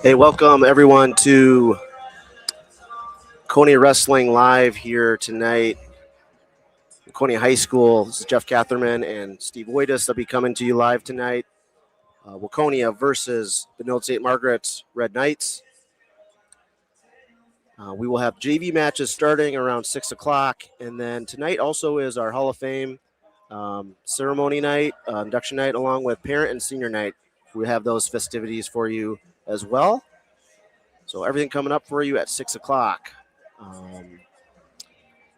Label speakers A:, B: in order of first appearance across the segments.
A: Hey, welcome everyone to Waconia Wrestling Live here tonight. Waconia High School. This is Jeff Catherman and Steve Woitis. They'll be coming to you live tonight. Waconia versus Benilde St. Margaret's Red Nights. We will have JV matches starting around 6 o'clock. And then tonight also is our Hall of Fame ceremony night, induction night, along with parent and senior night. We have those festivities for you as well. So everything coming up for you at 6 o'clock.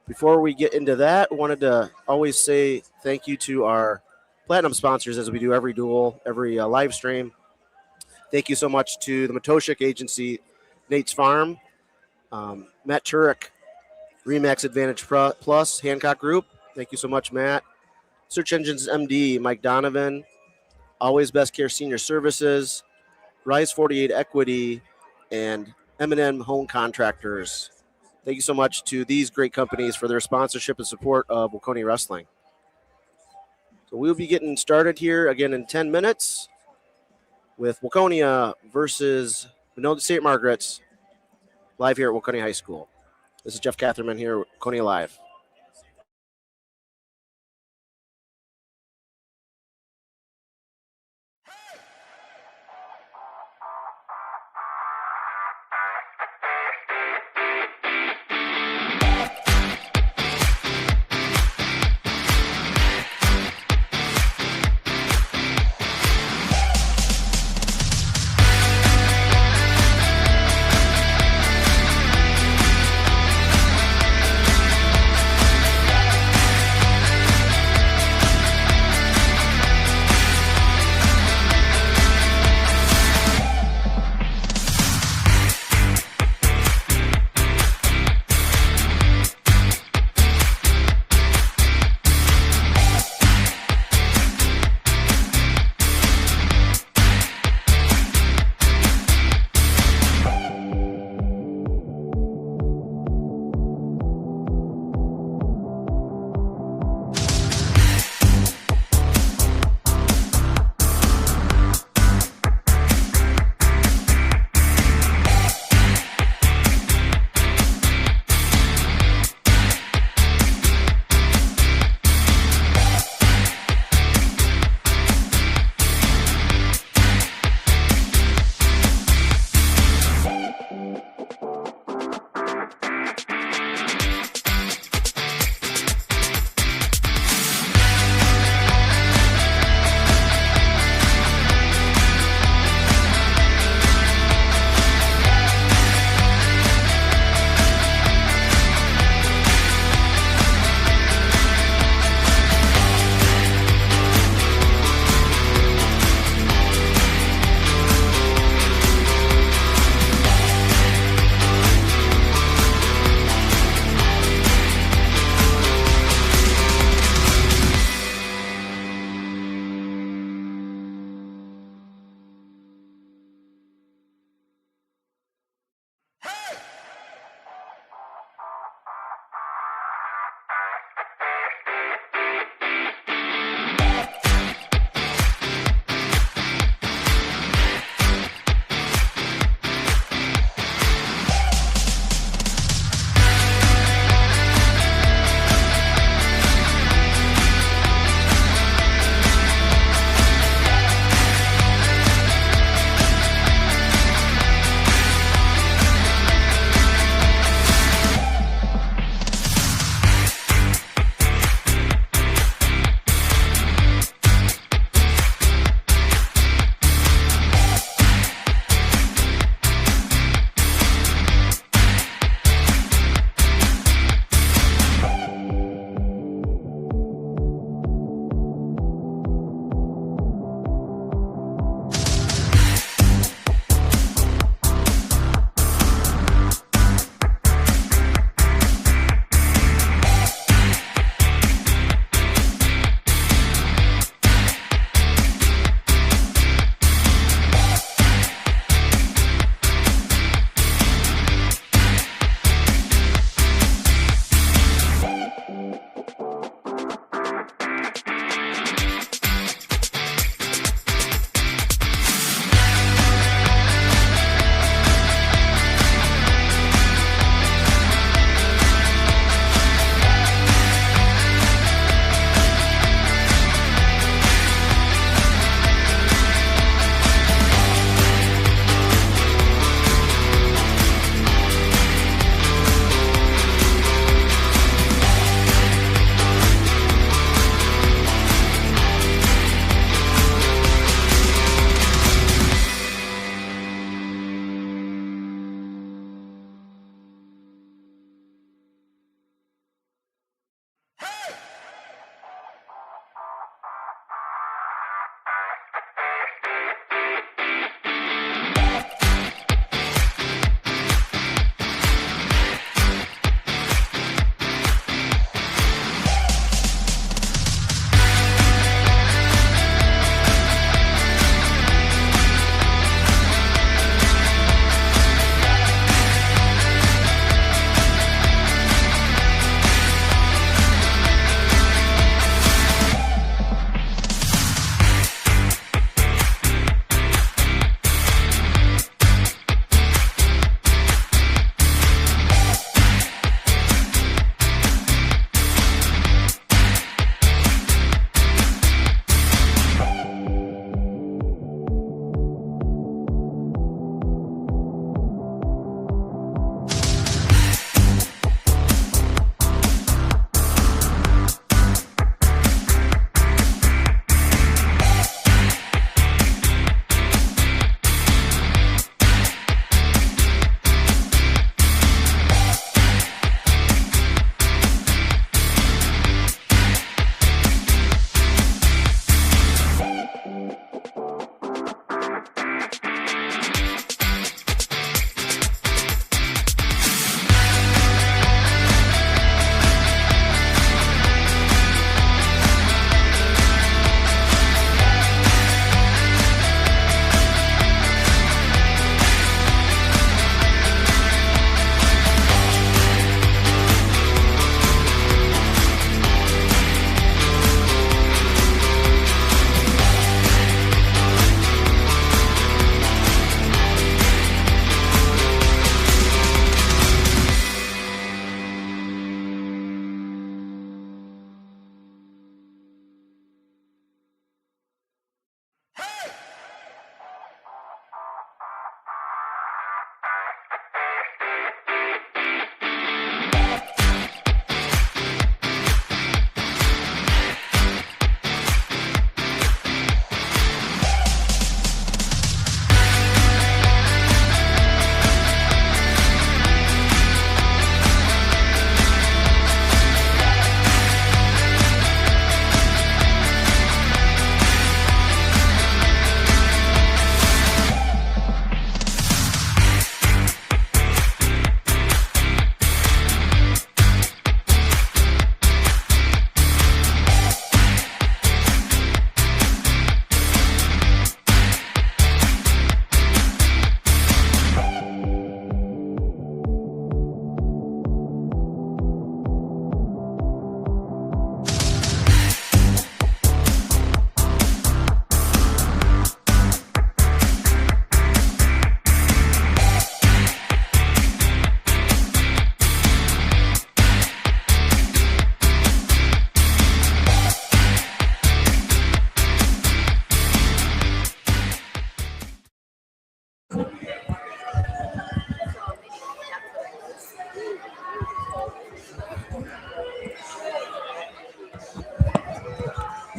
A: Before we get into that, I wanted to always say thank you to our platinum sponsors as we do every duel, every live stream. Thank you so much to the Matoshik Agency, Nate's Farm, Matt Turek, Remax Advantage Plus, Hancock Group. Thank you so much, Matt. Search Engines MD, Mike Donovan, Always Best Care Senior Services, Rise 48 Equity, and M&M Home Contractors. Thank you so much to these great companies for their sponsorship and support of Waconia Wrestling. So we'll be getting started here again in 10 minutes with Waconia versus Benilde St. Margaret's live here at Waconia High School. This is Jeff Catherman here at Waconia Live.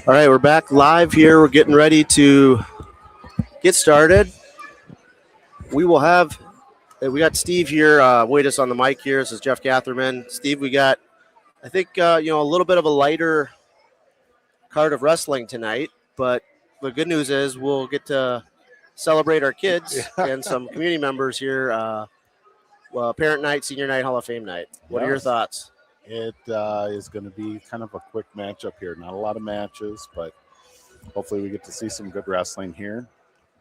A: All right, we're back live here. We're getting ready to get started. We got Steve here. Wait us on the mic here. This is Jeff Catherman. Steve, we got, I think, a little bit of a lighter card of wrestling tonight, but the good news is we'll get to celebrate our kids and some community members here. Parent night, senior night, Hall of Fame night. What are your thoughts?
B: It is going to be kind of a quick matchup here. Not a lot of matches, but hopefully we get to see some good wrestling here.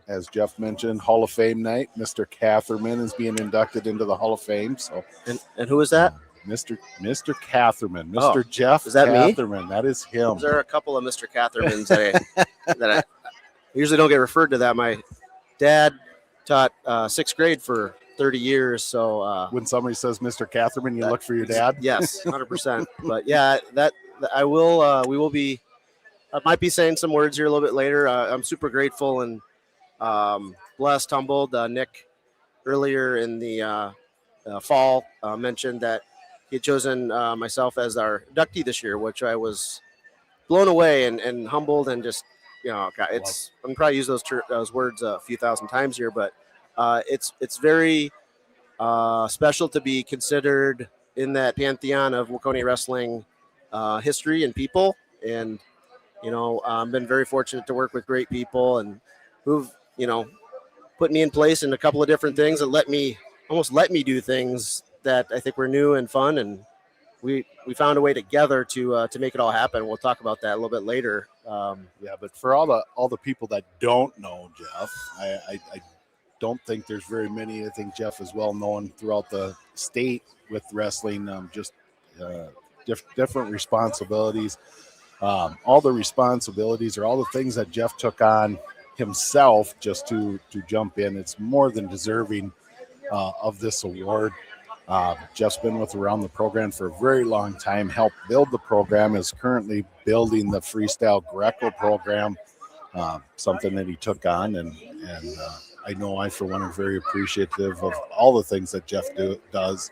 B: As Jeff mentioned, Hall of Fame night. Mr. Catherman is being inducted into the Hall of Fame. So,
A: and who is that?
B: Mr. Catherman, Mr. Jeff
A: is that
B: Catherman.
A: Me?
B: That is him.
A: There are a couple of Mr. Cathermans that I usually don't get referred to that. My dad taught sixth grade for 30 years. So
B: when somebody says Mr. Catherman, you look for your dad?
A: Yes, 100%. But yeah, I will. We will be. I might be saying some words here a little bit later. I'm super grateful and blessed, humbled. Nick earlier in the fall mentioned that he had chosen myself as our inductee this year, which I was blown away and humbled and just, I'm probably use those words a few thousand times here, but it's very special to be considered in that pantheon of Waconia wrestling history and people. And, I've been very fortunate to work with great people and who've, put me in place in a couple of different things that almost let me do things that I think were new and fun. And we found a way together to make it all happen. We'll talk about that a little bit later.
B: But for all the people that don't know Jeff, I don't think there's very many. I think Jeff is well known throughout the state with wrestling, different responsibilities. All the responsibilities or all the things that Jeff took on himself just to jump in. It's more than deserving of this award. Jeff's been around the program for a very long time, helped build the program, is currently building the freestyle Greco program, something that he took on. And I know I, for one, am very appreciative of all the things that Jeff does.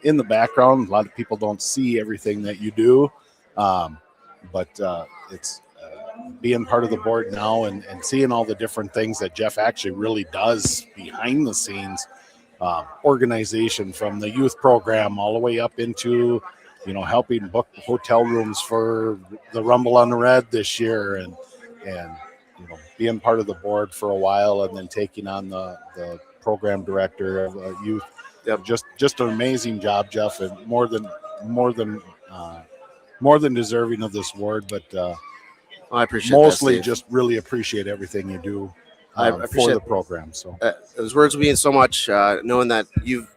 B: In the background, a lot of people don't see everything that you do, but it's being part of the board now and seeing all the different things that Jeff actually really does behind the scenes. Organization from the youth program all the way up into, helping book hotel rooms for the Rumble on the Red this year and being part of the board for a while and then taking on the program director of youth.
A: Yep.
B: Just an amazing job, Jeff, and more than deserving of this award, but
A: I appreciate
B: mostly
A: that,
B: just really appreciate everything you do
A: I
B: for
A: appreciate
B: the program. So
A: those words mean so much, knowing that you've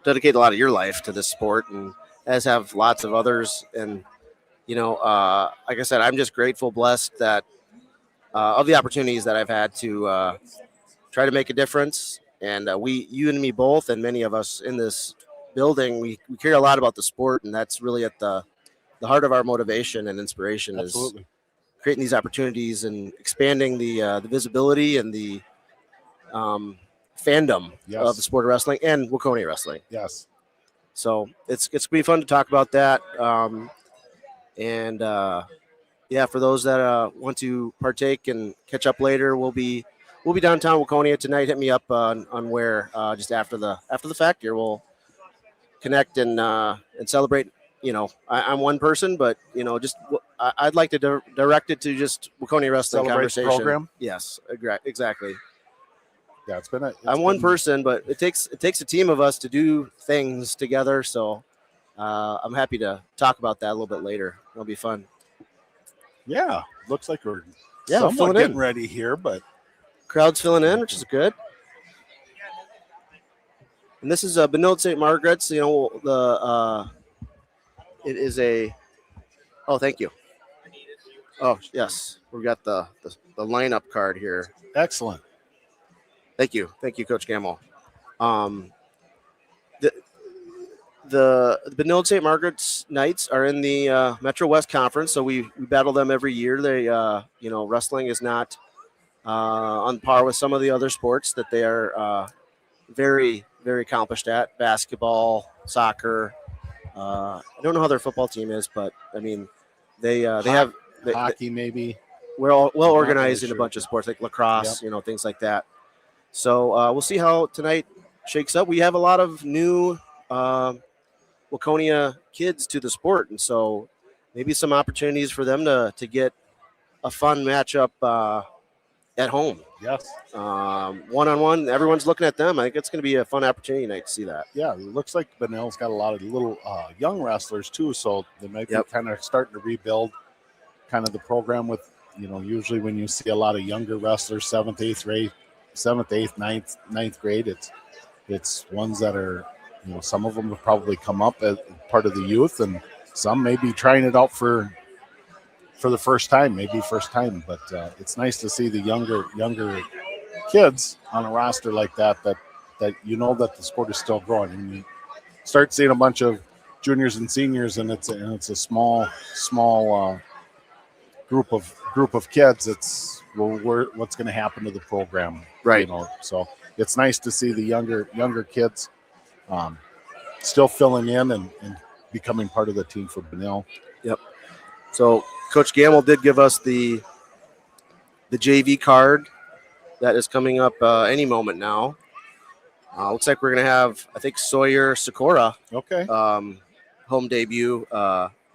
A: dedicated a lot of your life to this sport, and as have lots of others. And like I said, I'm just grateful, blessed that of the opportunities that I've had to try to make a difference. And you and me both, and many of us in this building, we care a lot about the sport, and that's really at the heart of our motivation and inspiration.
B: absolutely.
A: Is creating these opportunities and expanding the visibility and the fandom of the sport of wrestling and Waconia wrestling.
B: Yes.
A: So it's gonna be fun to talk about that. For those that want to partake and catch up later, we'll be downtown Waconia tonight. Hit me up on where just after the fact here. We'll connect and celebrate. I'm one person, but just I'd like to direct it to just Waconia wrestling
B: Celebrate
A: conversation.
B: Program.
A: Yes, exactly.
B: Yeah,
A: I'm one person, but it takes a team of us to do things together. So I'm happy to talk about that a little bit later. It'll be fun.
B: Yeah, looks like we're
A: somewhat
B: getting ready here, but
A: crowd's filling in, which is good. And this is Benilde St. Margaret's. It is a. Oh, thank you. Oh, yes, we've got the lineup card here.
B: Excellent.
A: Thank you, Coach Gamble. The Benilde St. Margaret's Knights are in the Metro West Conference, so we battle them every year. They, wrestling is not on par with some of the other sports that they are very, very accomplished at. Basketball, soccer. I don't know how their football team is, but I mean, they have
B: hockey maybe.
A: We're all well
B: I'm not
A: organized
B: really
A: in a
B: sure.
A: bunch of sports like lacrosse,
B: Yep.
A: things like that. So we'll see how tonight shakes up. We have a lot of new Waconia kids to the sport, and so maybe some opportunities for them to get a fun matchup at home.
B: Yes.
A: One-on-one, everyone's looking at them. I think it's going to be a fun opportunity tonight to see that.
B: Yeah, it looks like Benell's got a lot of little young wrestlers too, so they might be kind of starting to rebuild kind of the program with, usually when you see a lot of younger wrestlers, seventh, eighth, ninth grade, it's ones that are, some of them have probably come up as part of the youth, and some may be trying it out for the first time, but it's nice to see the younger kids on a roster like that that that the sport is still growing. And you start seeing a bunch of juniors and seniors, and it's a small group of kids. It's what's going to happen to the program,
A: right?
B: So it's nice to see the younger kids still filling in and becoming part of the team for Benell.
A: Yep. So Coach Gamble did give us the JV card that is coming up any moment now. Looks like we're going to have, I think, Sawyer Sikora.
B: Okay.
A: Home debut,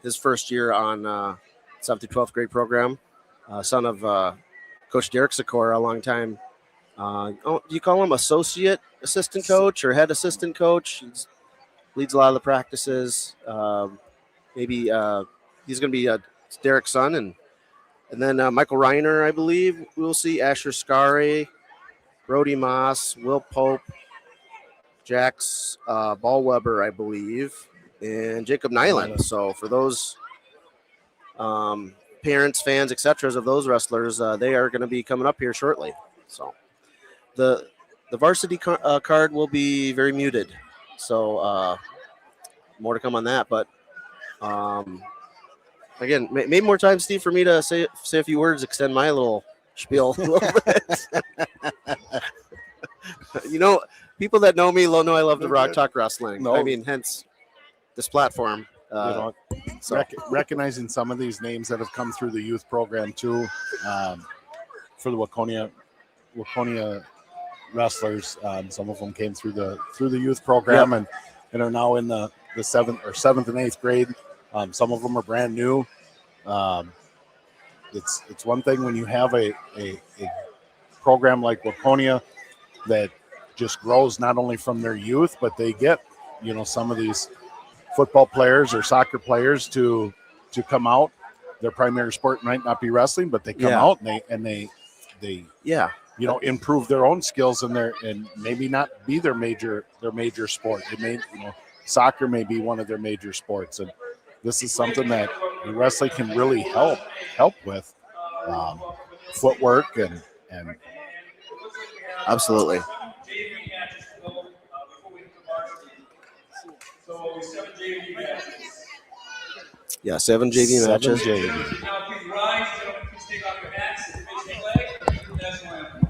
A: his first year on 7th through 12th grade program. Son of Coach Derek Sikora, a long time. Do you call him assistant coach or head assistant coach? He leads a lot of the practices. Maybe he's going to be Derek's son. And then Michael Reiner, I believe. We'll see Asher Scary, Brody Moss, Will Pope, Jax Ballweber, I believe, and Jacob Nyland. So for those parents, fans, etc. of those wrestlers, they are going to be coming up here shortly. So the varsity card will be very muted. So more to come on that. But again, maybe more time, Steve, for me to say a few words, extend my little spiel a little bit. People that know me know I love to talk wrestling.
B: No.
A: I mean, hence this platform.
B: Recognizing some of these names that have come through the youth program too, for the Waconia wrestlers. Some of them came through the youth program and are now in the seventh and eighth grade. Some of them are brand new. It's one thing when you have a program like Waconia that just grows not only from their youth, but they get some of these football players or soccer players to come out. Their primary sport might not be wrestling, but they come out and they improve their own skills and maybe not be their major sport. It may soccer may be one of their major sports, and this is something that wrestling can really help with footwork and
A: absolutely. Yeah, 7 JV matches.
C: Now please rise, gentlemen, please take off your hats, face flag, and national anthem.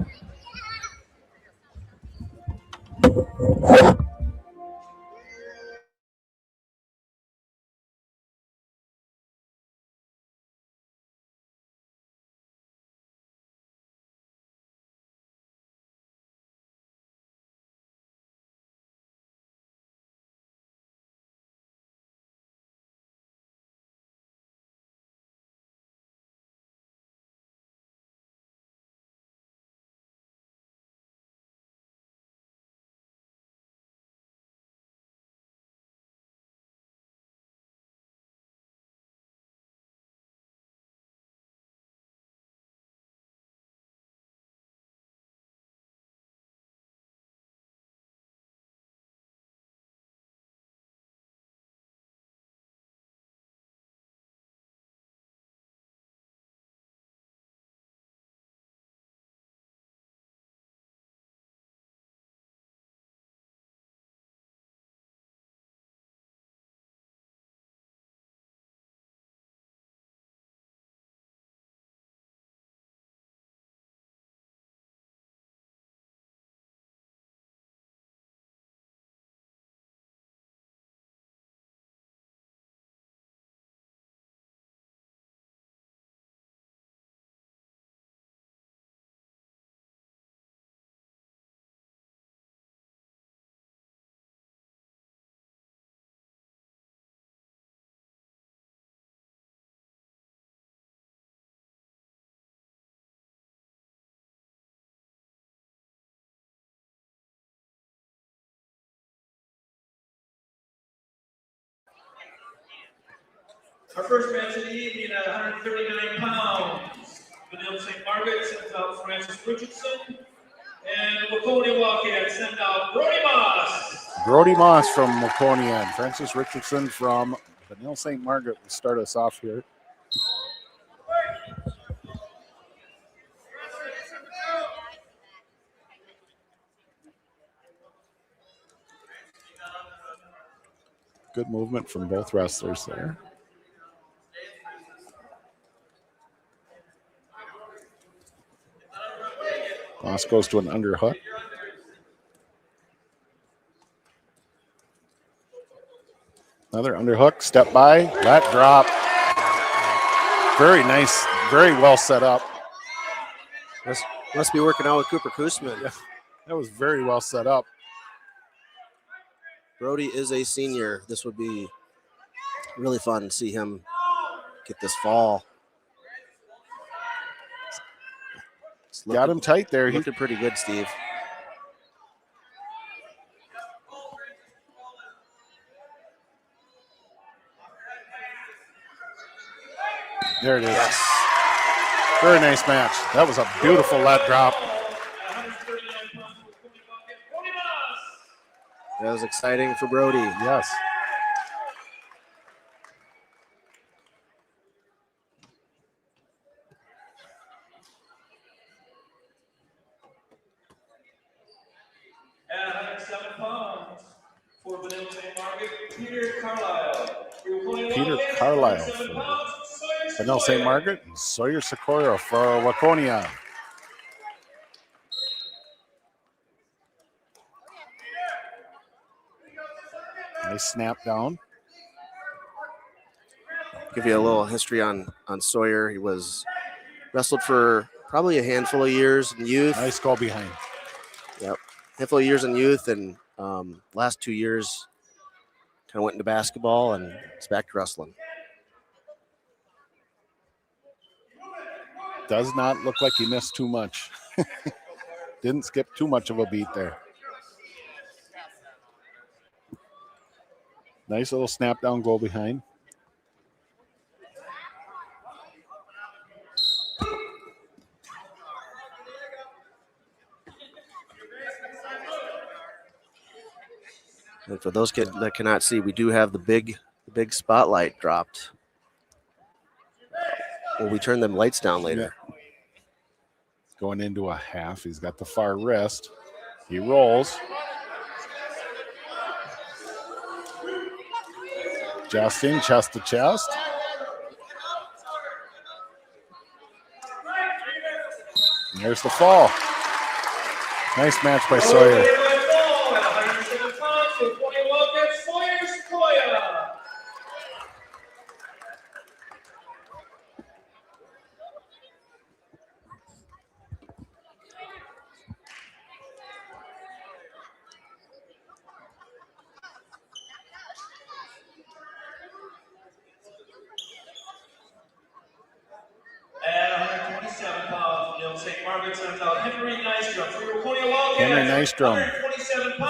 C: Our first match of the evening at 139 pounds. Vanilla St. Margaret sends out Francis Richardson. And Waconia Wildcats send out Brody Moss.
B: Brody Moss from Waconia and Francis Richardson from Vanille St. Margaret will start us off here. Good movement from both wrestlers there. Moss goes to an underhook. Another underhook, step by, lat drop. Very nice, very well set up.
A: Must be working out with Cooper Koosman.
B: Yeah, that was very well set up.
A: Brody is a senior. This would be really fun to see him get this fall.
B: Got him tight there.
A: Looking pretty good, Steve.
B: There it is. Yes. Very nice match. That was a beautiful lat drop.
A: That was exciting for Brody.
B: Yes.
C: At 107 pounds for Vanilla St. Margaret, Peter Carlisle.
B: Peter Carlisle for Vanilla St. Margaret and Sawyer Socorro for Waconia. Nice snap down.
A: Give you a little history on Sawyer. He was wrestled for probably a handful of years in youth.
B: Nice goal behind.
A: Yep, handful of years in youth, and last 2 years kind of went into basketball, and it's back to wrestling.
B: Does not look like he missed too much. Didn't skip too much of a beat there. Nice little snap down goal behind.
A: And for those kids that cannot see, we do have the big spotlight dropped. Will we turn them lights down later?
B: Yeah. Going into a half. He's got the far wrist. He rolls. Justin, chest to chest. And there's the fall. Nice match by Sawyer. Henry Nystrom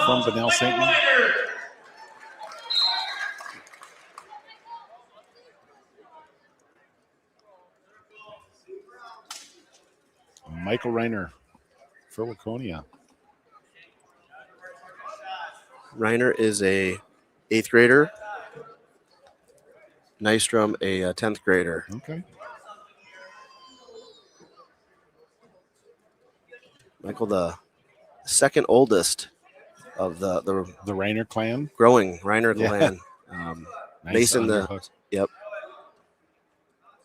B: from Vanille St. Margaret. Michael Reiner for Waconia.
A: Reiner is a 8th grader. Nystrom a 10th grader.
B: Okay.
A: Michael, the second oldest of the
B: Reiner clan.
A: Growing Reiner clan.
B: Nice
A: Mason,
B: underhook.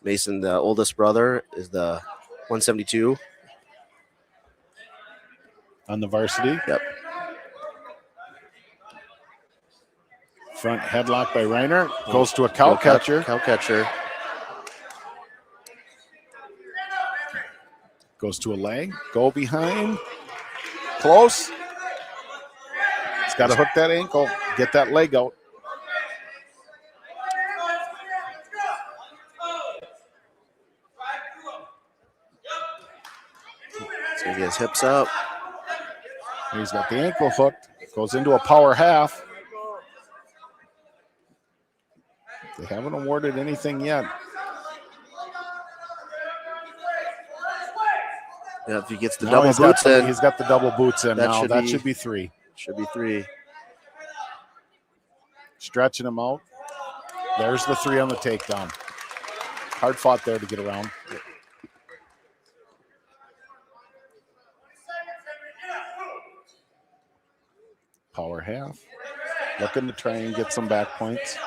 A: Mason, the oldest brother, is the 172
B: on the varsity.
A: Yep.
B: Front headlock by Reiner. Goes to a cow catcher.
A: Cow catcher.
B: Goes to a leg. Go behind. Close. He's got to hook that ankle. Get that leg out.
A: So he gets hips up.
B: He's got the ankle hooked. Goes into a power half. The They haven't awarded anything yet.
A: Yeah, if he gets the
B: Now
A: double boots in,
B: he's got the double boots in now. That should be 3.
A: Should be 3.
B: Stretching him out. There's the 3 on the takedown. Hard fought there to get around. Power half. Looking to try and get some back points.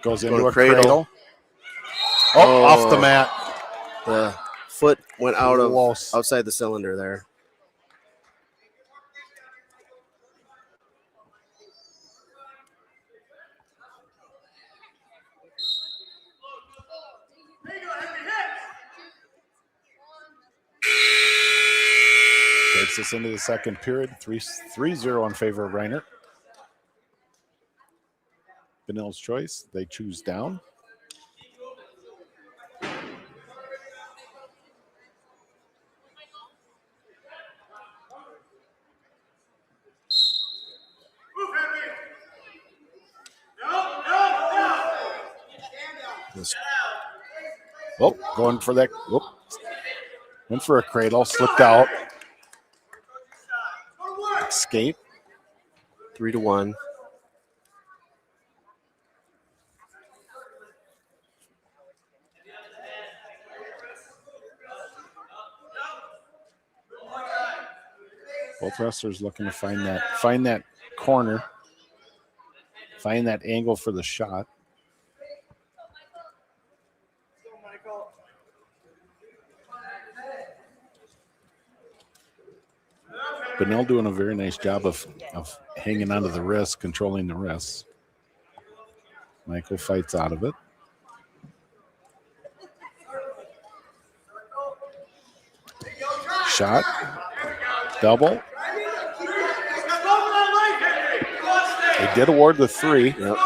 B: Goes into a cradle. Oh, off the mat.
A: The foot went out of outside the cylinder there.
B: Takes us into the second period. 3-0 in favor of Reiner. Vanille's choice. They choose down. Oh, going for that. Whoop. Went for a cradle, slipped out. Escape.
A: 3-1.
B: Both wrestlers looking to find that corner, find that angle for the shot. Benell doing a very nice job of hanging onto the wrist, controlling the wrists. Michael fights out of it. Shot. Double. They did award the 3.
A: Yep.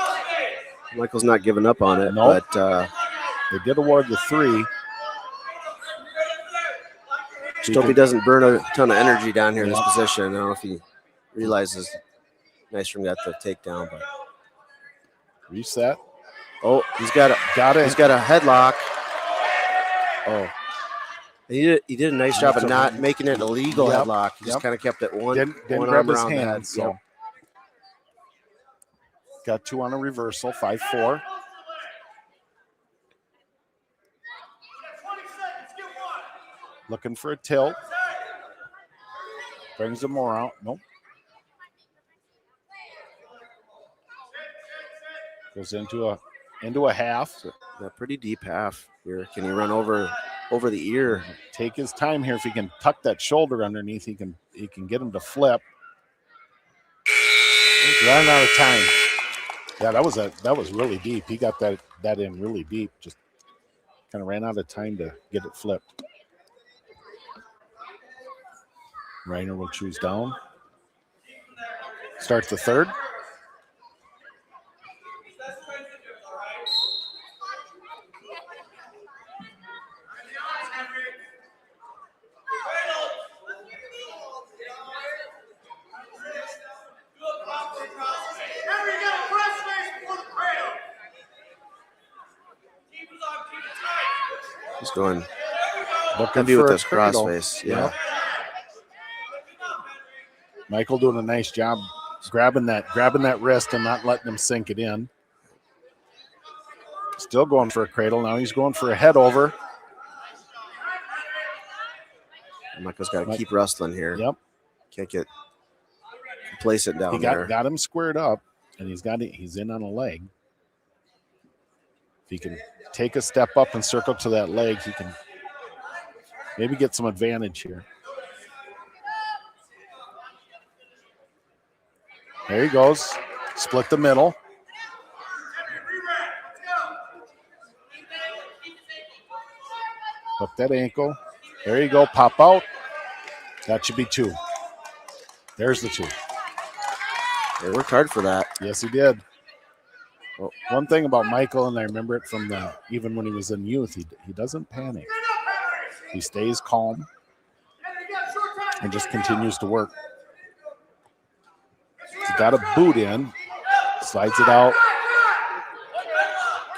A: Michael's not giving up on it,
B: nope.
A: But
B: they did award the 3.
A: Just hope he doesn't burn a ton of energy down here in this position. I don't know if he realizes Nystrom got the takedown, but
B: reset.
A: Oh, he's got it. He's got a headlock. Oh, he did a nice job of not making it a legal headlock. He just kind of kept it
B: didn't
A: one
B: grab
A: arm
B: his
A: around
B: hand.
A: the head.
B: So got 2 on a reversal. 5-4. Looking for a tilt. Brings him more out. Nope. Goes into a half.
A: A pretty deep half here. Can he run over the ear?
B: Take his time here. If he can tuck that shoulder underneath, he can get him to flip. He's running out of time. Yeah, that was really deep. He got that in really deep. Just kind of ran out of time to get it flipped. Reiner will choose down. Starts the third.
A: He's going
B: looking
A: with
B: for
A: this
B: a cradle.
A: crossface. Yeah.
B: Michael doing a nice job grabbing that wrist and not letting him sink it in. Still going for a cradle. Now he's going for a head over.
A: Michael's got to keep wrestling here.
B: Yep.
A: Can't get complacent down
B: he
A: there.
B: Got him squared up, and he's in on a leg. If he can take a step up and circle to that leg, he can maybe get some advantage here. There he goes. Split the middle. Hook that ankle. There you go. Pop out. That should be 2. There's the 2.
A: They worked hard for that.
B: Yes, he did. Well, one thing about Michael, and I remember it from even when he was in youth, he doesn't panic. He stays calm. and just continues to work. He's got a boot in, slides it out.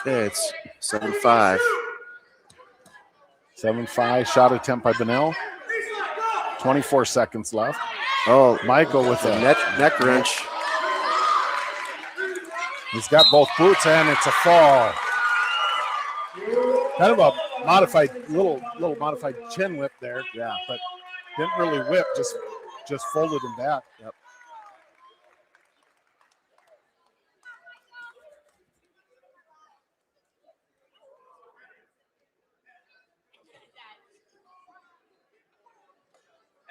A: Okay, it's 7-5.
B: 7-5, shot attempt by Benell. 24 seconds left.
A: Oh,
B: Michael with a
A: neck wrench.
B: He's got both boots and it's a fall. Kind of a modified, little modified chin whip there.
A: Yeah.
B: But didn't really whip, just folded him back.
A: Yep.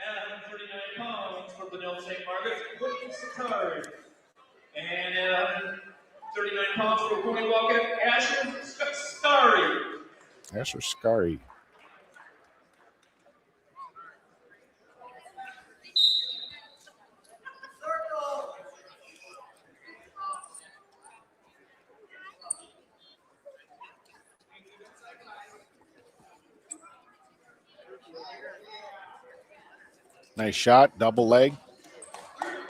C: At 139 pounds for Benel St. Margaret's, Whitney Sakari. And at 39 pounds for Waconia Walk-In, Asher Skari.
B: Asher Skari. Nice shot, double leg.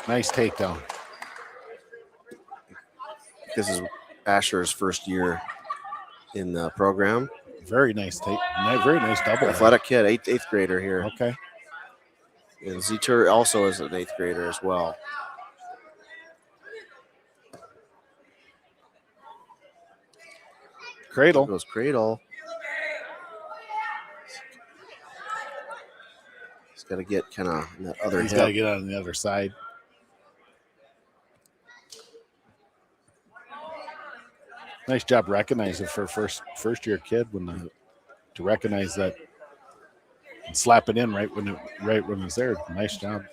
B: Nice takedown.
A: This is Asher's first year in the program.
B: Very nice take. Very nice double.
A: Athletic kid, eighth grader here.
B: Okay.
A: And Zeter also is an 8th grader as well.
B: Cradle.
A: There goes cradle. He's got to get kind of that other
B: He's
A: hip.
B: got to get on the other side. Nice job recognizing for a first year kid to recognize that and slap it in right when it's there. Nice job.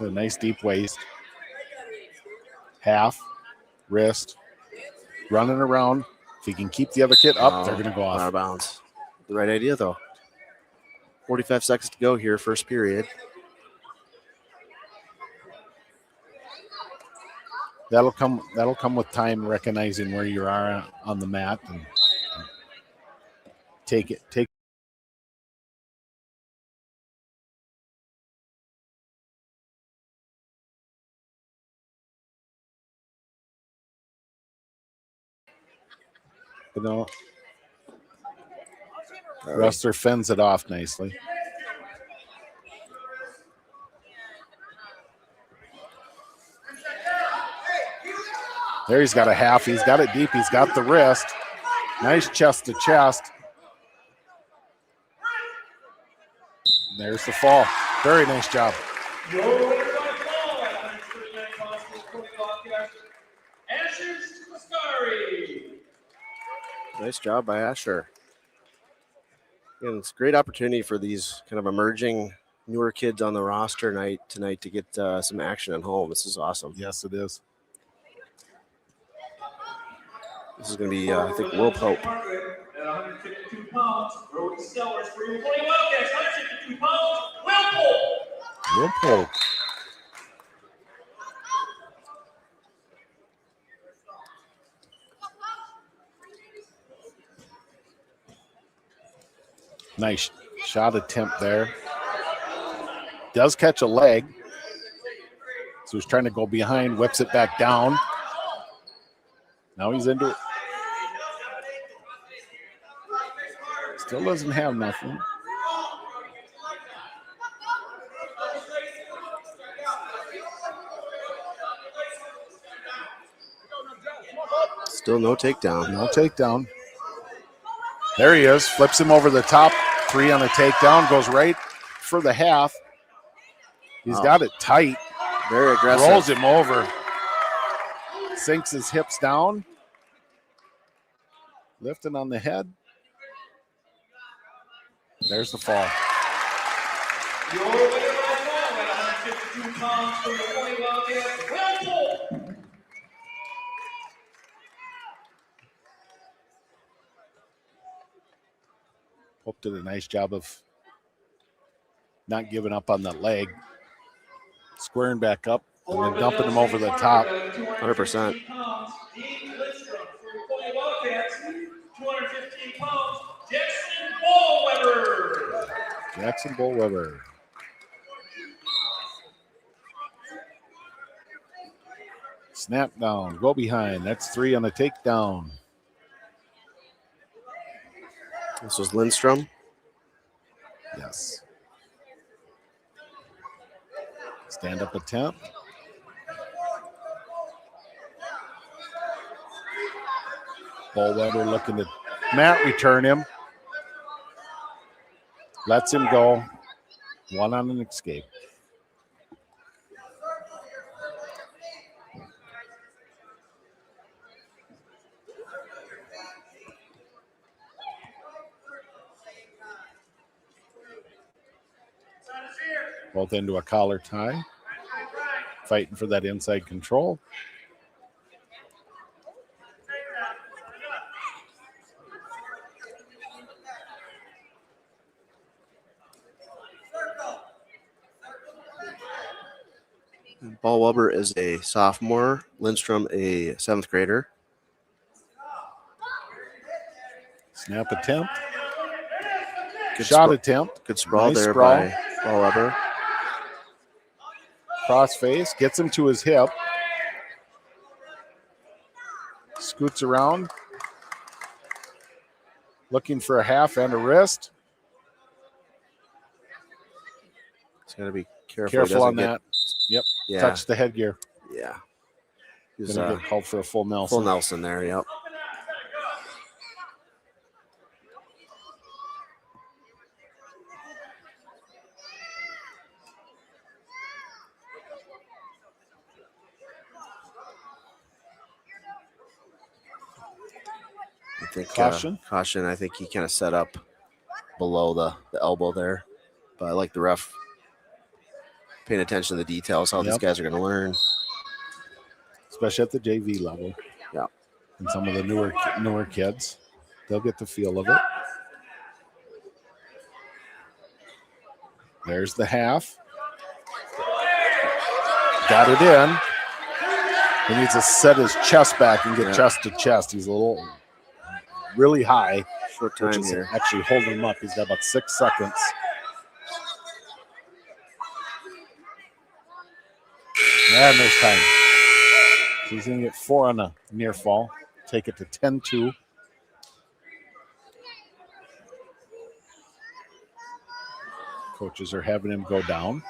B: A nice deep waist. Half, wrist, running around. If he can keep the other kid up, they're going to go off.
A: Out of bounds. The right idea, though. 45 seconds to go here, first period.
B: That'll come with time, recognizing where you are on the mat and take it. You know, Rustler fends it off nicely. There he's got a half. He's got it deep. He's got the wrist. Nice chest to chest. There's the fall. Very nice job.
A: Nice job by Asher. And it's a great opportunity for these kind of emerging newer kids on the roster tonight to get some action at home. This is awesome.
B: Yes, it is.
A: This is going to be, I think, World Hope.
C: At 152 pounds, Brody Sellers for your 20 Wildcats, 152 pounds, Will
B: Pope. Nice shot attempt there. Does catch a leg. So he's trying to go behind, whips it back down. Now he's into it. Still doesn't have nothing.
A: Still no takedown.
B: No takedown. There he is. Flips him over the top. 3 on a takedown. Goes right for the half. He's got it tight.
A: Very aggressive.
B: Rolls him over. Sinks his hips down. Lifting on the head. There's the fall.
C: Your winner by 152 pounds for your 20 Wildcats, Will Pope.
B: Pope did a nice job of not giving up on that leg. Squaring back up and then dumping him over the top.
A: 100%.
B: Jackson Bullweber. Snap down, go behind. That's 3 on a takedown.
A: This was Lindstrom.
B: Yes. Stand up attempt. Bullweber looking to Matt return him. Lets him go. 1 on an escape. Both into a collar tie. Fighting for that inside control.
A: Bullweber is a sophomore. Lindstrom a 7th grader.
B: Snap attempt.
A: Good
B: Shot attempt.
A: Good sprawl
B: Nice
A: there
B: sprawl.
A: by Bullweber.
B: Cross face. Gets him to his hip. Scoots around. Looking for a half and a wrist.
A: He's got to be careful.
B: Careful on that. Yep.
A: Yeah.
B: Touch the headgear.
A: Yeah. He's
B: Gonna get called for a full Nelson.
A: full Nelson there. Yep. I think
B: Caution.
A: Caution. I think he kind of set up below the elbow there, but I like the ref paying attention to the details. How these guys are going to learn,
B: especially at the JV level.
A: Yeah,
B: and some of the newer kids, they'll get the feel of it. There's the half. Got it in. He needs to set his chest back and get chest to chest. He's a little really high.
A: Short time here.
B: Actually holding him up. He's got about 6 seconds. And there's time. So he's going to get 4 on a near fall. Take it to 10-2. Coaches are having him go down.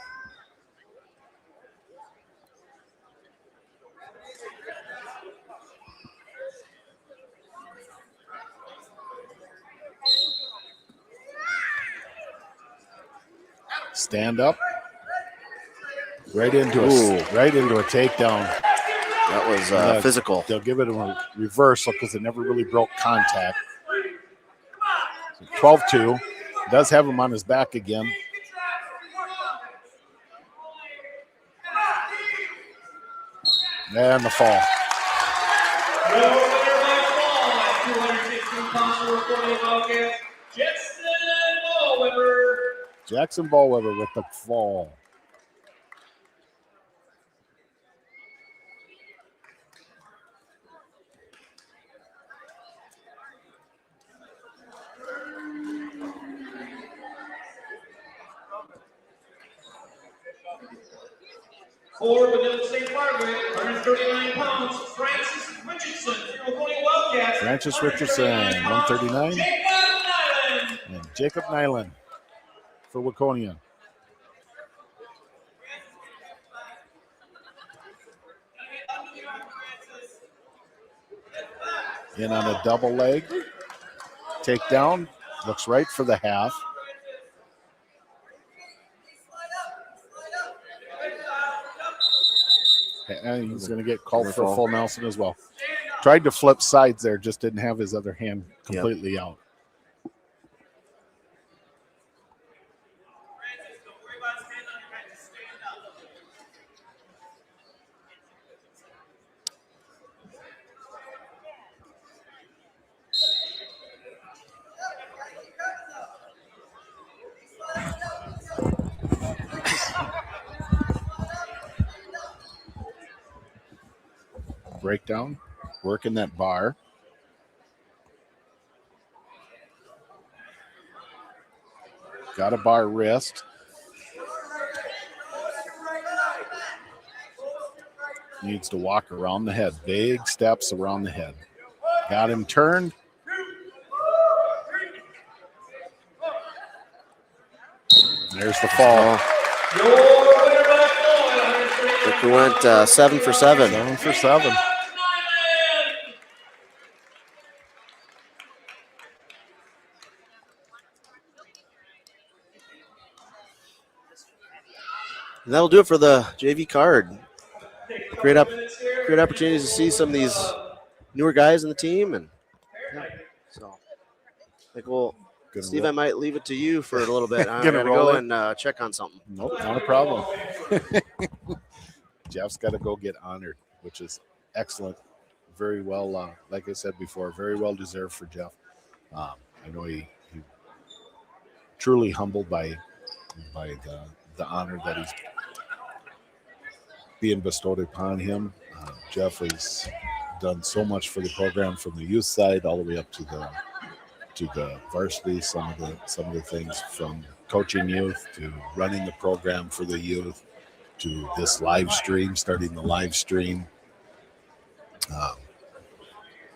B: Stand up. Right into a takedown.
A: That was physical.
B: They'll give it a reversal because it never really broke contact. So 12-2. Does have him on his back again. And the fall. Jackson Bullweber with the fall.
C: For Vanilla St. Margaret, 139 pounds, Francis Richardson, Waconia Wildcats.
B: Francis Richardson, 139. And Jacob Nyland for Waconia. In on a double leg. Takedown. Looks right for the half. And he's going to get called for a full Nelson as well. Tried to flip sides there, just didn't have his other hand completely out. Breakdown, working that bar. got a bar wrist. Needs to walk around the head. Big steps around the head. Got him turned. There's the fall.
A: I think we went 7 for 7.
B: 7 for 7.
A: And that'll do it for the JV card. Great opportunities to see some of these newer guys in the team, and so I think Steve, I might leave it to you for a little bit. I'm gonna go and check on something.
B: Nope, not a problem. Jeff's got to go get honored, which is excellent. Very well, like I said before, very well deserved for Jeff. I know he truly humbled by the honor that he's being bestowed upon him. Jeff has done so much for the program from the youth side all the way up to the varsity. Some of the things from coaching youth to running the program for the youth to this live stream, starting the live stream.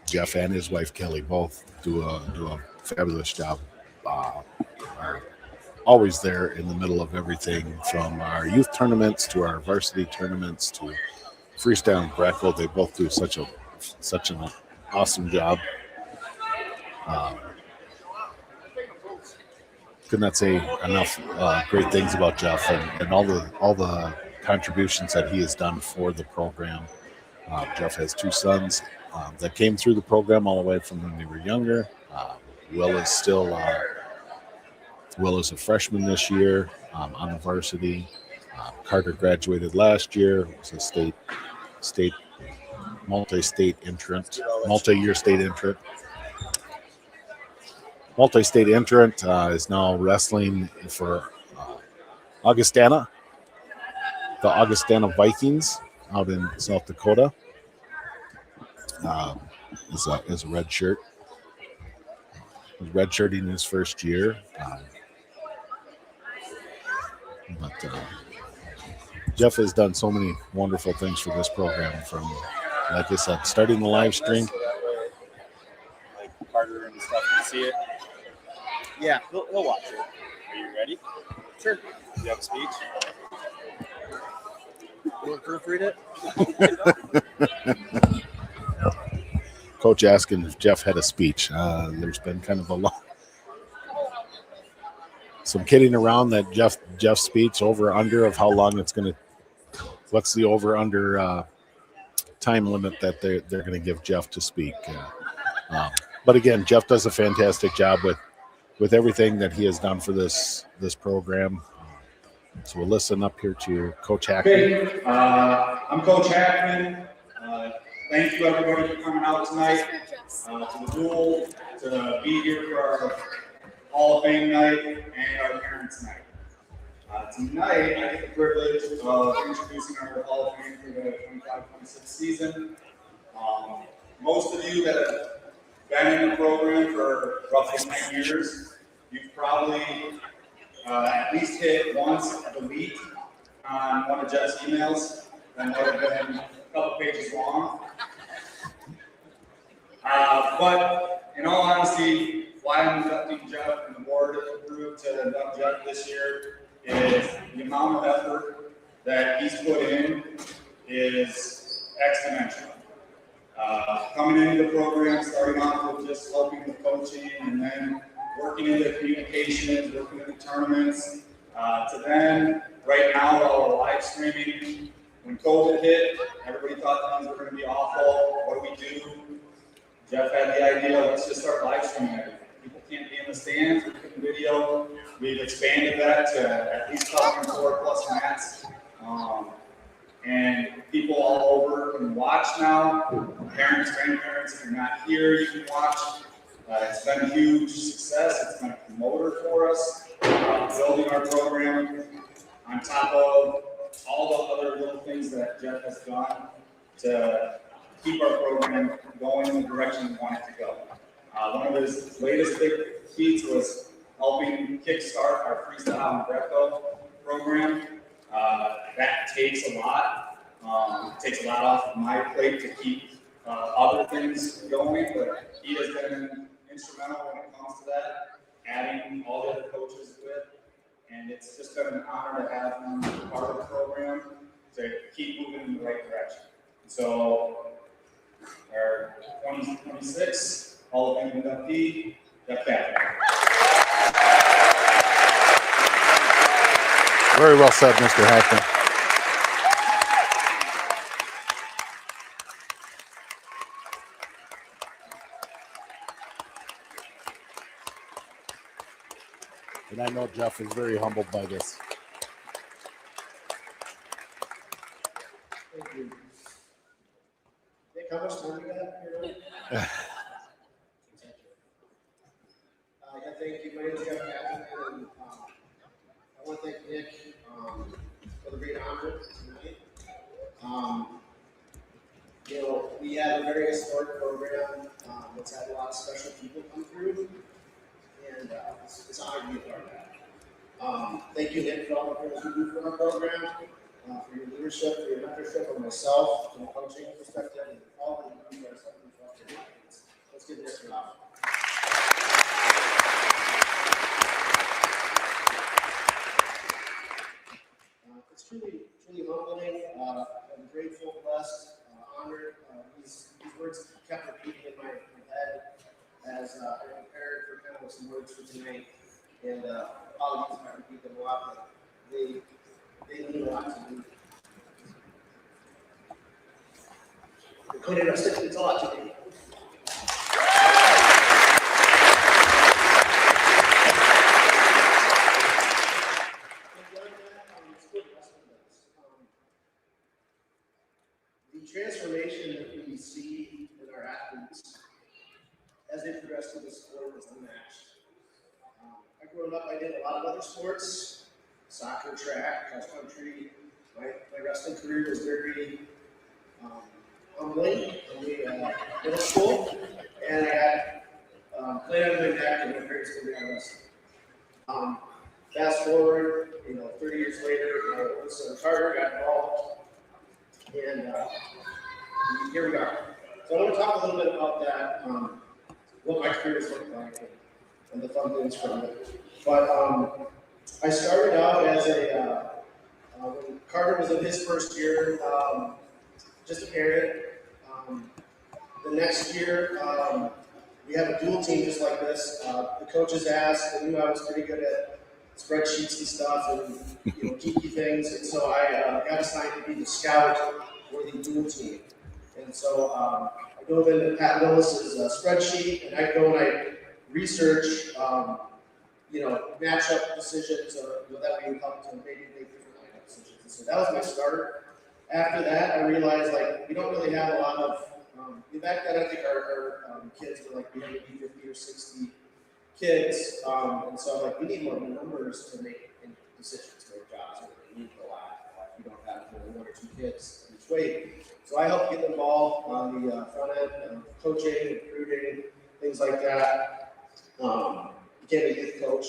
B: Jeff and his wife Kelly both do a fabulous job. Are always there in the middle of everything, from our youth tournaments to our varsity tournaments to freestyle and Greco. They both do such an awesome job. Could not say enough great things about Jeff and all the contributions that he has done for the program. Jeff has 2 sons that came through the program all the way from when they were younger. Will is still Will is a freshman this year on the varsity. Carter graduated last year. Was a multi-state entrant, multi-year state entrant. Multi-state entrant is now wrestling for Augustana, the Augustana Vikings out in South Dakota. Is a red shirt. He's redshirting his first year. But Jeff has done so many wonderful things for this program, from, like I said, starting the live stream.
D: Like Carter and stuff, you see it?
A: Yeah, we'll watch it.
D: Are you ready?
A: Sure.
D: Do you have a speech?
A: You want to proofread it?
B: Coach asking if Jeff had a speech. There's been kind of some kidding around that Jeff's speech over under of how long it's going to. What's the over under time limit that they're going to give Jeff to speak? But again, Jeff does a fantastic job with everything that he has done for this program. So we'll listen up here to Coach Hackman.
E: Okay, I'm Coach Hackman. Thank you everybody for coming out tonight to the duel, to be here for our Hall of Fame night and our Parents' Night. Tonight, I get the privilege of introducing our Hall of Fame for the 25-26 season. Most of you that have been in the program for roughly 10 years, you've probably at least hit once a delete on one of Jeff's emails that might have been a couple pages long. But in all honesty, why I'm inducting Jeff and the board approved to induct Jeff this year is the amount of effort that he's put in is exponential. Coming into the program, starting off with just helping with coaching, and then working into communications, working into tournaments, to then right now all the live streaming. When COVID hit, everybody thought things were going to be awful. What do we do? Jeff had the idea, let's just start live streaming everything. People can't be in the stands, we put video. We've expanded that to at least covering 4+ mats. And people all over can watch now. Parents, grandparents, if you're not here, you can watch. It's been a huge success. It's been a promoter for us, building our program on top of all the other little things that Jeff has done to keep our program going in the direction we want it to go. One of his latest big feats was helping kickstart our freestyle and Greco program. That takes a lot. It takes a lot off of my plate to keep other things going, but he has been instrumental when it comes to that, adding all the other coaches with, and it's just been an honor to have him part of the program to keep moving in the right direction. So our 2026 Hall of Fame inductee, Jeff Catherine.
B: Very well said, Mr. Hackman. And I know Jeff is very humbled by this.
F: Thank you. Nick, how much time you got? Yeah, thank you. My name is Jeff Catherine, and I want to thank Nick for the great honor tonight. You know, we have a very historic program that's had a lot of special people come through, and it's an honor to be a part of that. Thank you, Nick, for all the things you do for our program, for your leadership, for your mentorship of myself, from a coaching perspective, and all that you do are something for our kids. Let's give Nick a round. It's truly humbling. I'm grateful, blessed, honored. These words kept repeating in my head as I prepared for kind of some words for tonight. And apologies if I repeat them a lot, but they mean a lot to me. The Cody Rustic means a lot to me. The transformation that we see in our athletes as they progress through the sport is unmatched. Growing up, I did a lot of other sports, soccer, track, cross country. My wrestling career was very humbling in middle school, and I had played on my neck and my parents told me I wrestling. Fast forward, 30 years later, my oldest son Carter got involved, and here we are. So I want to talk a little bit about that, what my career has looked like, and the fun things from it. But I started out as when Carter was in his first year, just a parent. The next year, we have a dual team just like this. The coaches asked, they knew I was pretty good at spreadsheets and stuff and geeky things, and so I got assigned to be the scout for the dual team. And so I dove into Pat Willis's spreadsheet, and I go and I research, matchup decisions that we would help to maybe make different lineup decisions. And so that was my start. After that, I realized we don't really have a lot of. Back then, I think our kids were we had maybe 50 or 60 kids, and so we need more numbers to make decisions, to make jobs. We need a lot. We don't have one or two kids each way. So I helped get involved on the front end, coaching, recruiting, things like that. Became a youth coach.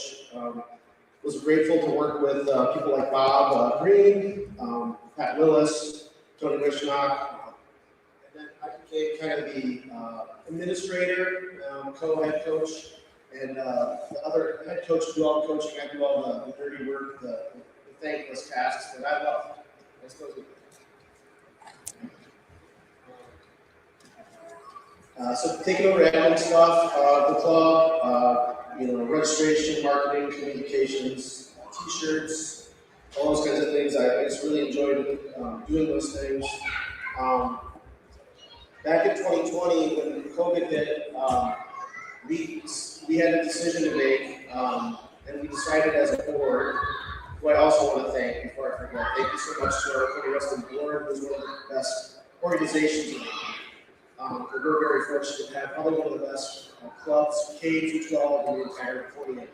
F: Was grateful to work with people like Bob Green, Pat Willis, Tony Wishnock. And then I became kind of the administrator, co-head coach, and the other head coach do all the coaching. I do all the dirty work, the thankless tasks that I love. I suppose so taking over admin stuff, the club, registration, marketing, communications, t-shirts, all those kinds of things. I just really enjoyed doing those things. Back in 2020, when COVID hit, we had a decision to make, and we decided as a board, who I also want to thank before I forget. Thank you so much to our Waconia Wrestling Board, who's one of the best organizations in the country. We're very fortunate to have probably one of the best clubs, K through 12, in the entire Waconia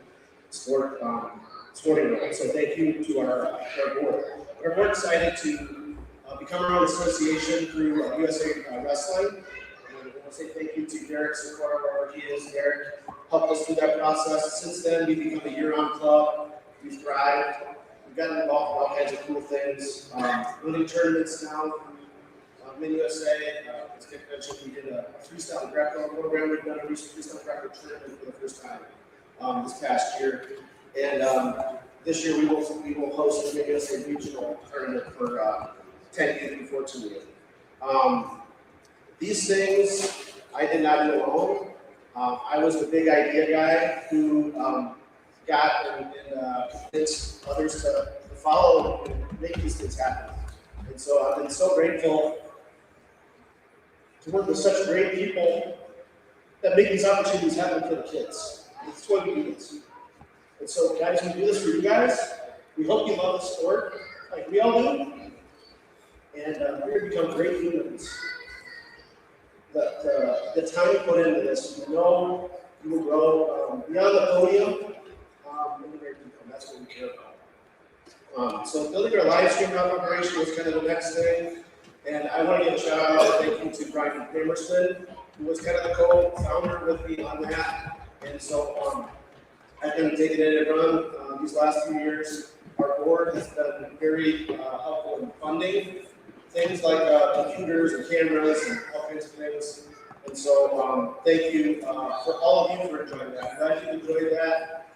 F: sporting world. So thank you to our board. Our board decided to become our own association through USA Wrestling. And I want to say thank you to Derek Sikora, wherever he is. Derek helped us through that process. Since then, we've become a year-round club. We've thrived. We've gotten involved in all kinds of cool things. Winning tournaments now. Mini USA, as Kip mentioned, we did a freestyle grapple program. We've done a freestyle grapple tournament for the first time this past year. And this year we will host the Mini USA regional tournament for 10 youth and 14 youth. These things I did not do alone. I was the big idea guy who got and convinced others to follow and make these things happen. And so I've been so grateful to work with such great people that make these opportunities happen for the kids. It's what we do this. And so, guys, we do this for you guys. We hope you love the sport, like we all do. And we're going to become great humans. The time you put into this, you know you will grow beyond the podium. That's what we care about. So building our live stream operation was kind of the next thing. And I want to give a shout out and thank you to Brian Kramerson, who was kind of the co-founder with me on that. And so I've been taking it and run these last few years. Our board has been very helpful in funding things like computers and cameras and all kinds of things. And so thank you for all of you for enjoying that. I'm glad you enjoyed that.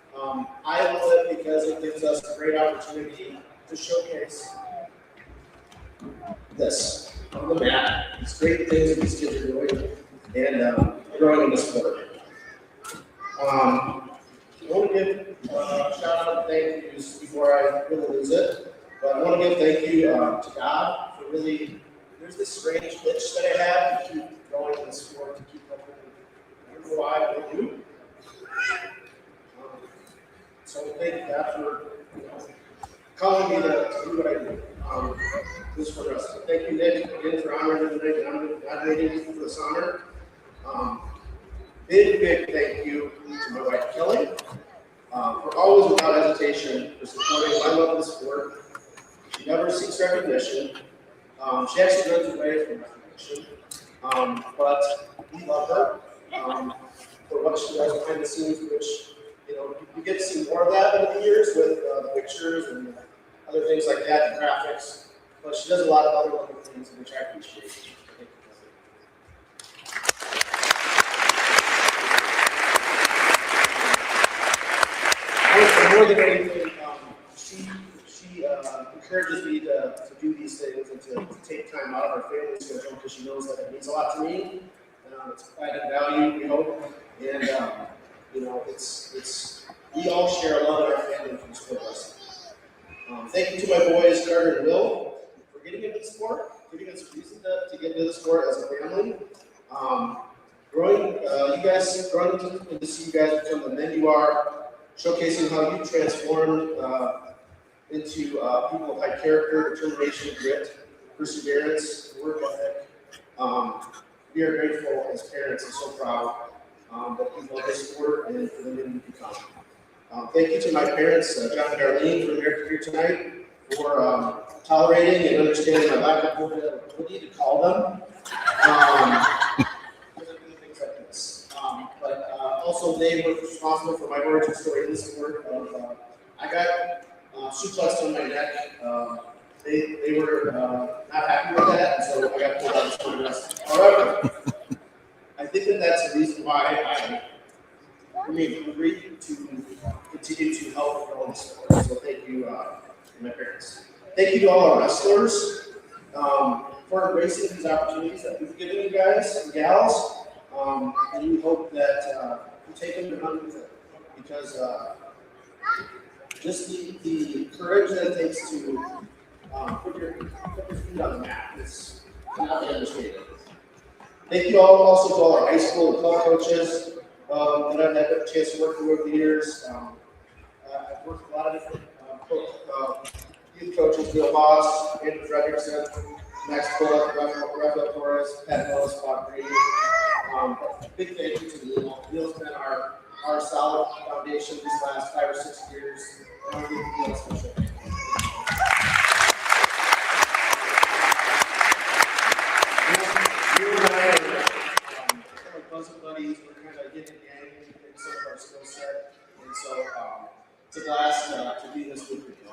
F: I love it because it gives us a great opportunity to showcase this on the mat. These great things that these kids are doing and growing in the sport. I want to give a shout out and thank yous before I really lose it. But I want to give thank you to God for really, there's this strange itch that I have to keep going in the sport, to keep helping. I don't know why I do. So thank God for calling me to do what I do. This for us. Thank you, Nick, again for honoring me tonight and nominating me for this honor. Big thank you to my wife Kelly for always without hesitation for supporting my love of the sport. She never seeks recognition. She actually runs away from recognition. But we love her for what she does behind the scenes, which you get to see more of that over the years with the pictures and other things like that, the graphics. But she does a lot of other wonderful things, which I appreciate. More than anything, she encourages me to do these things and to take time out of our family schedule because she knows that it means a lot to me. It's added value, we hope, and it's we all share a love in our family from sport wrestling. Thank you to my boys Carter and Will for getting into the sport, giving us a reason to get into the sport as a family. Growing to see you guys become the men you are, showcasing how you transformed into people of high character, determination, grit, perseverance, work ethic. We are grateful as parents and so proud that you love this sport and for the men you become. Thank you to my parents, John and Darlene, for their here tonight, for tolerating and understanding my lack of ability to call them. Things like this. But also, they were responsible for my origin story in the sport. I got suplexed on my neck. They were not happy with that, and so I got pulled out of the sport wrestling. However, I think that's the reason why I agreed to continue to help grow the sport. So thank you to my parents. Thank you to all our wrestlers for embracing these opportunities that we've given you guys and gals. And we hope that you take them and run with it. Because just the courage that it takes to put your feet on the mat is cannot be understated. Thank you all also to all our high school and club coaches that I've had a chance to work with over the years. I've worked with a lot of different youth coaches, Bill Boss, Andrew Frederickson, Max Bullock, Rafael Torres, Pat Ellis, Bob Green. Big thank you to Neil. Neil's been our solid foundation these last 5 or 6 years. And I think Neil's special. You and I buddies, we're kind of getting in some of our skill set, and so it's a blast to be in this group with you.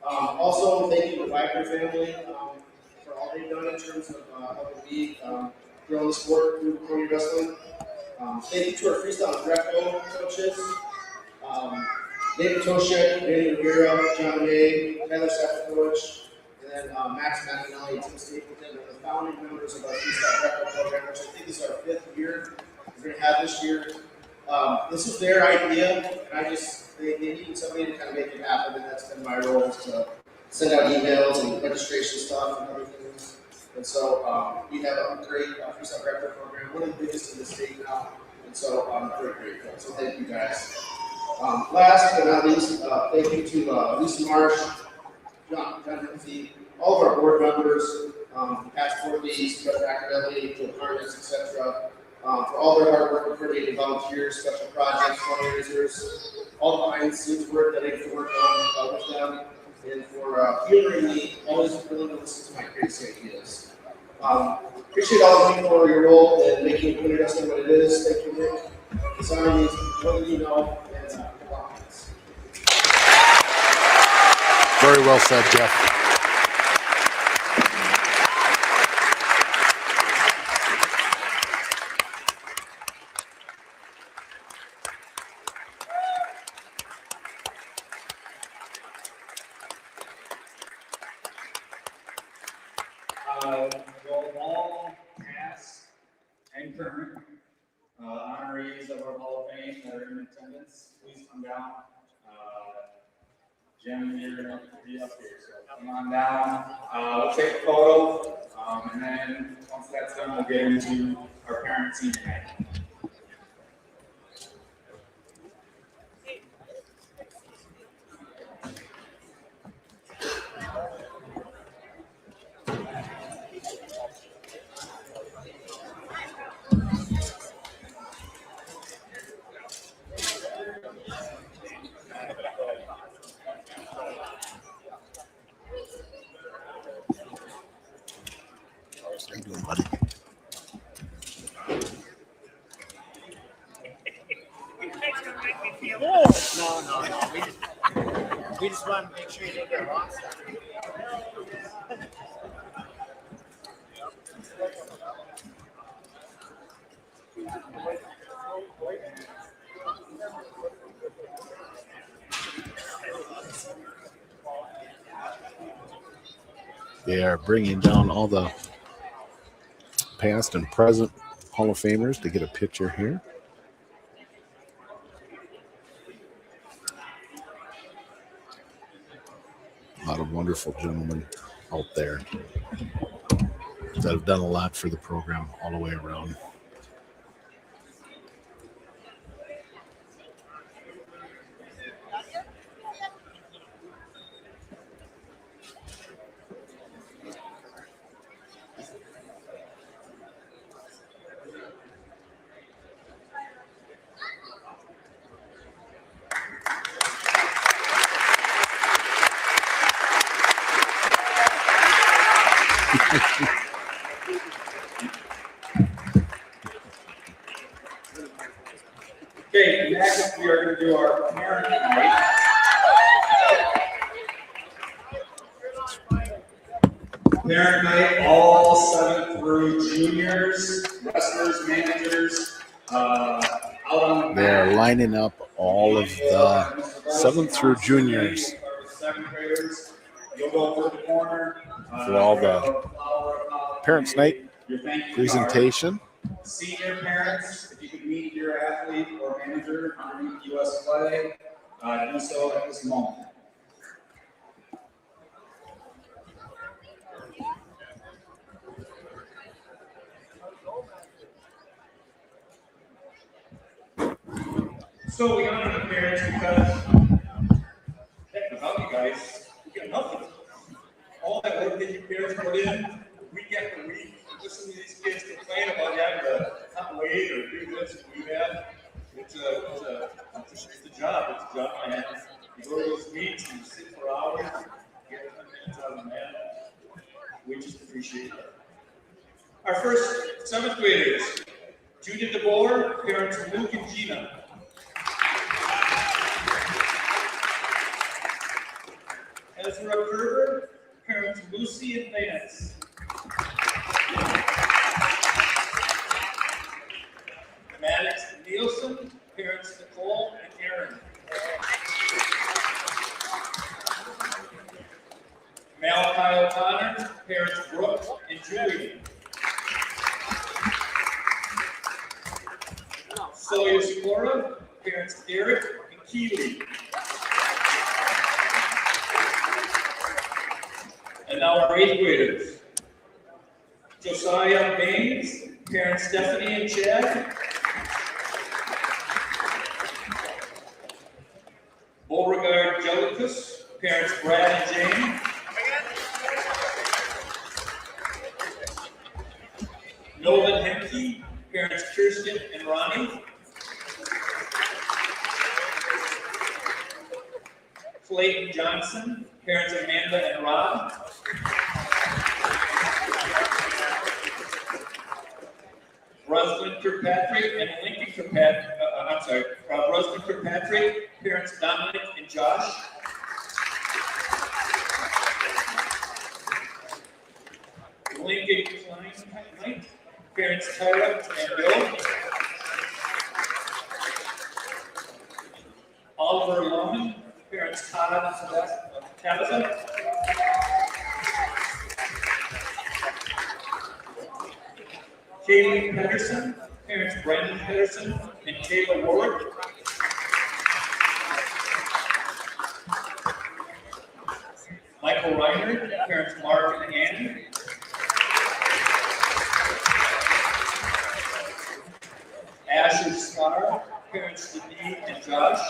F: Also, thank you to Viper family for all they've done in terms of helping me grow the sport through Waconia wrestling. Thank you to our freestyle and Greco coaches, David Toshek, Danny Rivera, John May, Tyler Sefcovic, and then Max Macanelli and Tim Stapleton are the founding members of our freestyle Greco program, which I think is our 5th year. We're going to have this year. This was their idea, and they needed somebody to kind of make it happen, and that's been my role to send out emails and registration stuff and other things. And so we have a great freestyle Greco program, one of the biggest in the state now, and so I'm very grateful. So thank you guys. Last but not least, thank you to Lisa Marsh, John Lindsay, all of our board members, past board leads, Brett Macarelli, Joe Carnes, etc., for all their hard work and coordinating volunteers, special projects, fundraisers, all the behind the scenes work that I get to work on with them, and for humoring me, always willing to listen to my crazy ideas. Appreciate all of you for your role in making Waconia wrestling what it is. Thank you, Nick. Sorry, what do you know? And
B: Very well said, Jeff.
E: All past and current honorees of our Hall of Fame that are in attendance, please come down. Jim, you're going to be up here, so come on down. We'll take a photo, and then once that's done, we'll get into our parent senior night.
B: How you doing, buddy?
G: No. We just want to make sure you don't get lost.
B: They are bringing down all the past and present Hall of Famers to get a picture here. A lot of wonderful gentlemen out there that have done a lot for the program all the way around.
E: Okay, next we are going to do our parent night. Parent night, all 7th through juniors, wrestlers, managers, out on the
B: They're lining up all of the 7th through juniors
E: 7th graders. You'll go to the corner
B: for all the Parents' Night presentation.
E: Senior parents, if you could meet your athlete or manager underneath US flag, do so at this moment.
C: So we honor the parents because heck, without you guys, we got nothing. All that work that you parents put in, week after week, listen to these kids complain about having to cut weight or do this or do that. It's a job. It's a job, man. You go to those meets and you sit for hours, get 10 minutes out of the man. We just appreciate it. Our first 7th graders, Judith DeBoer, parents Luke and Gina. Ezra Kerber, parents Lucy and Vance. Maddox Nielsen, parents Nicole and Aaron. Malachi O'Connor, parents Brooke and Julie. Sawyer Sikora, parents Derek and Keely. And now our 8th graders. Josiah Baines, parents Stephanie and Chad. Beauregard Jellicus, parents Brad and Jane. Nolan Hemke, parents Kirsten and Ronnie. Clayton Johnson, parents Amanda and Rob. Roslyn Kirkpatrick and Lincoln Kirkpatrick, Roslyn Kirkpatrick, parents Dominic and Josh. Lincoln Klein, parents Tyra and Bill. Oliver Lohman, parents Todd and Tabitha. Kaylee Pedersen, parents Brandon Pedersen and Kayla Ward. Michael Reiner, parents Mark and Andy. Asher Scar, parents Denise and Josh.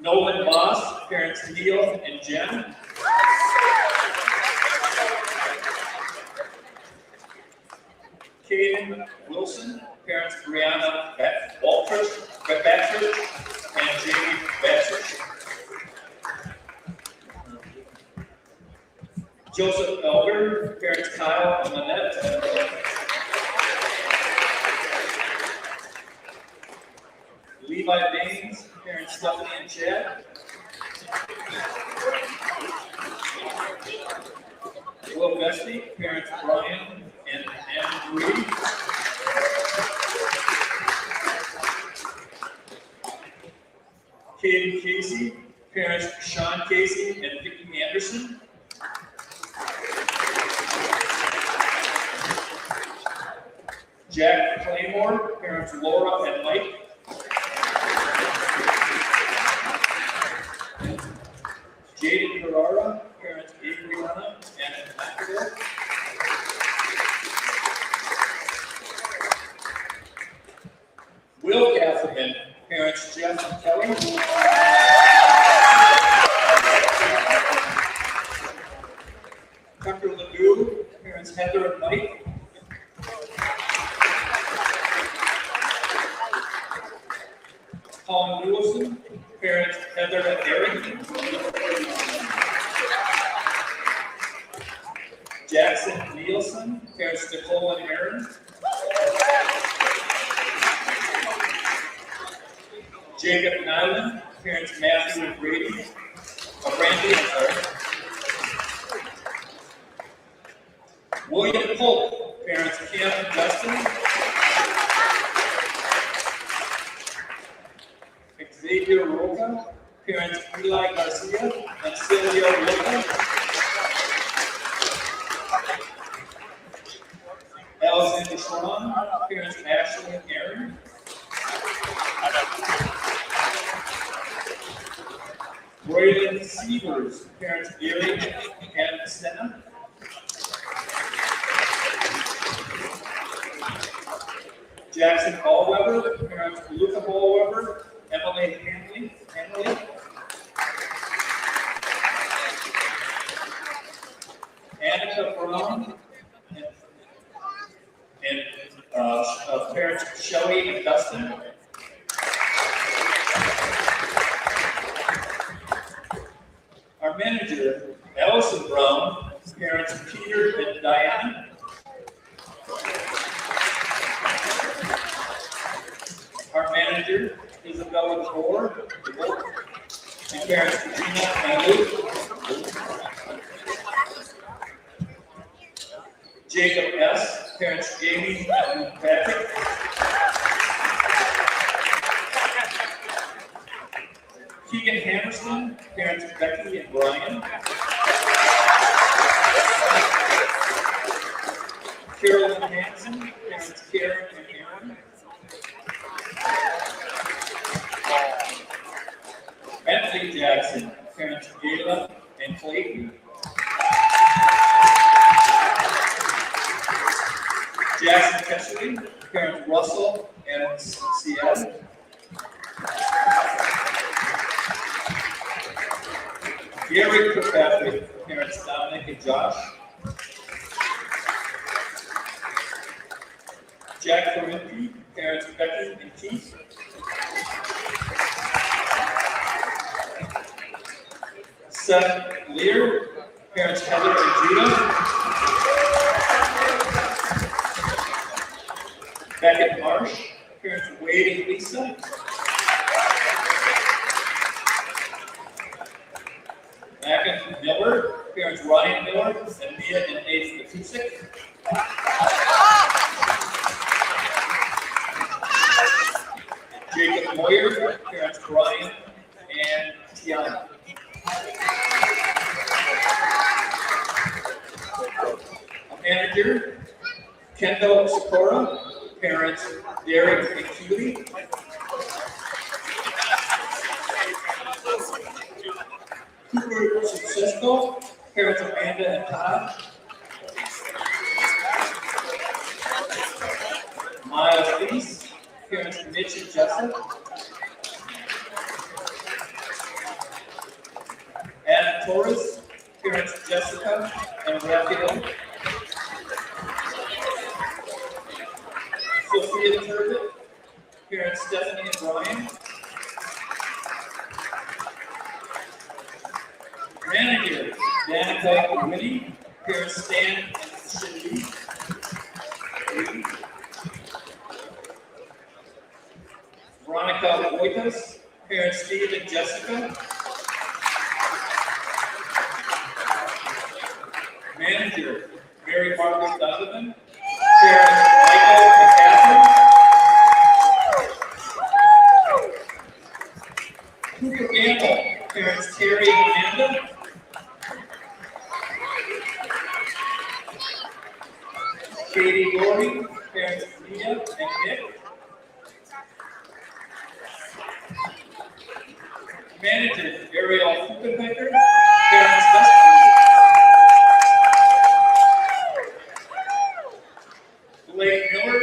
C: Nolan Moss, parents Neil and Jen. Caden Wilson, parents Brianna Walters, Batchard, and Jamie Batchard. Joseph Elder, parents Kyle and Lynette. Levi Baines, parents Stephanie and Chad. Will Vesty, parents Brian and Anne Marie. Caden Casey, parents Sean Casey and Vicki Anderson. Jack Claymore, parents Laura and Mike. Jaden Carrara, parents Adriana and Maxwell. Will Catherine, parents Jeff and Kelly. Tucker Ledoux, parents Heather and Mike. Colin Wilson, parents Heather and Eric. Jackson Nielsen, parents Nicole and Aaron. Jacob Nyland, parents Matthew and Brady. Brandy, I'm sorry. William Polk, parents Kim and Justin. Xavier Roca, parents Eli Garcia and Sylvia Roca. Alexander Schwan, parents Ashley and Aaron. Braylon Severs, parents Gary and Senna. Jackson Ballweber, parents Luca Ballweber, Emily Hanley. Annika Brown, and parents Shelley and Dustin. Our manager, Allison Brown, Parents Peter and Diana. Our manager, Isabella Thor, and parents Katrina and Luke. Jacob S., parents Jamie and Patrick. Keegan Hammerson, parents Becky and Brian. Carolyn Hanson, parents Karen and Aaron. Bentley Jackson, parents Gayla and Clayton. Jackson Kessley, parents Russell and Seattle. Gary Kirkpatrick, parents Dominic and Josh. Jack Corinthy, parents Becky and Keith. Seth Lear, parents Heather and Judah. Beckett Marsh, parents Wade and Lisa. Mackin Miller, parents Ryan Miller and Mia and Ace Matusik. Jacob Moyer, parents Brian and Tiana. Manager, Kendall Sikora, parents Derek and Keely. Cooper Cisco, parents Amanda and Todd. Miles Lease, parents Mitch and Jessup. Adam Torres, parents Jessica and Raphael. Sophia Turbot, parents Stephanie and Brian. Manager, Danica Whitty, parents Stan and Cindy. Veronica Boitas, parents Steve and Jessica. Manager, Mary Margaret Donovan, parents Michael and Catherine. Cooper Gamble, parents Terry and Amanda. Katie Lori, parents Mia and Nick. Manager, Ariel Fukenbecker, parents Dustin. Blake Miller,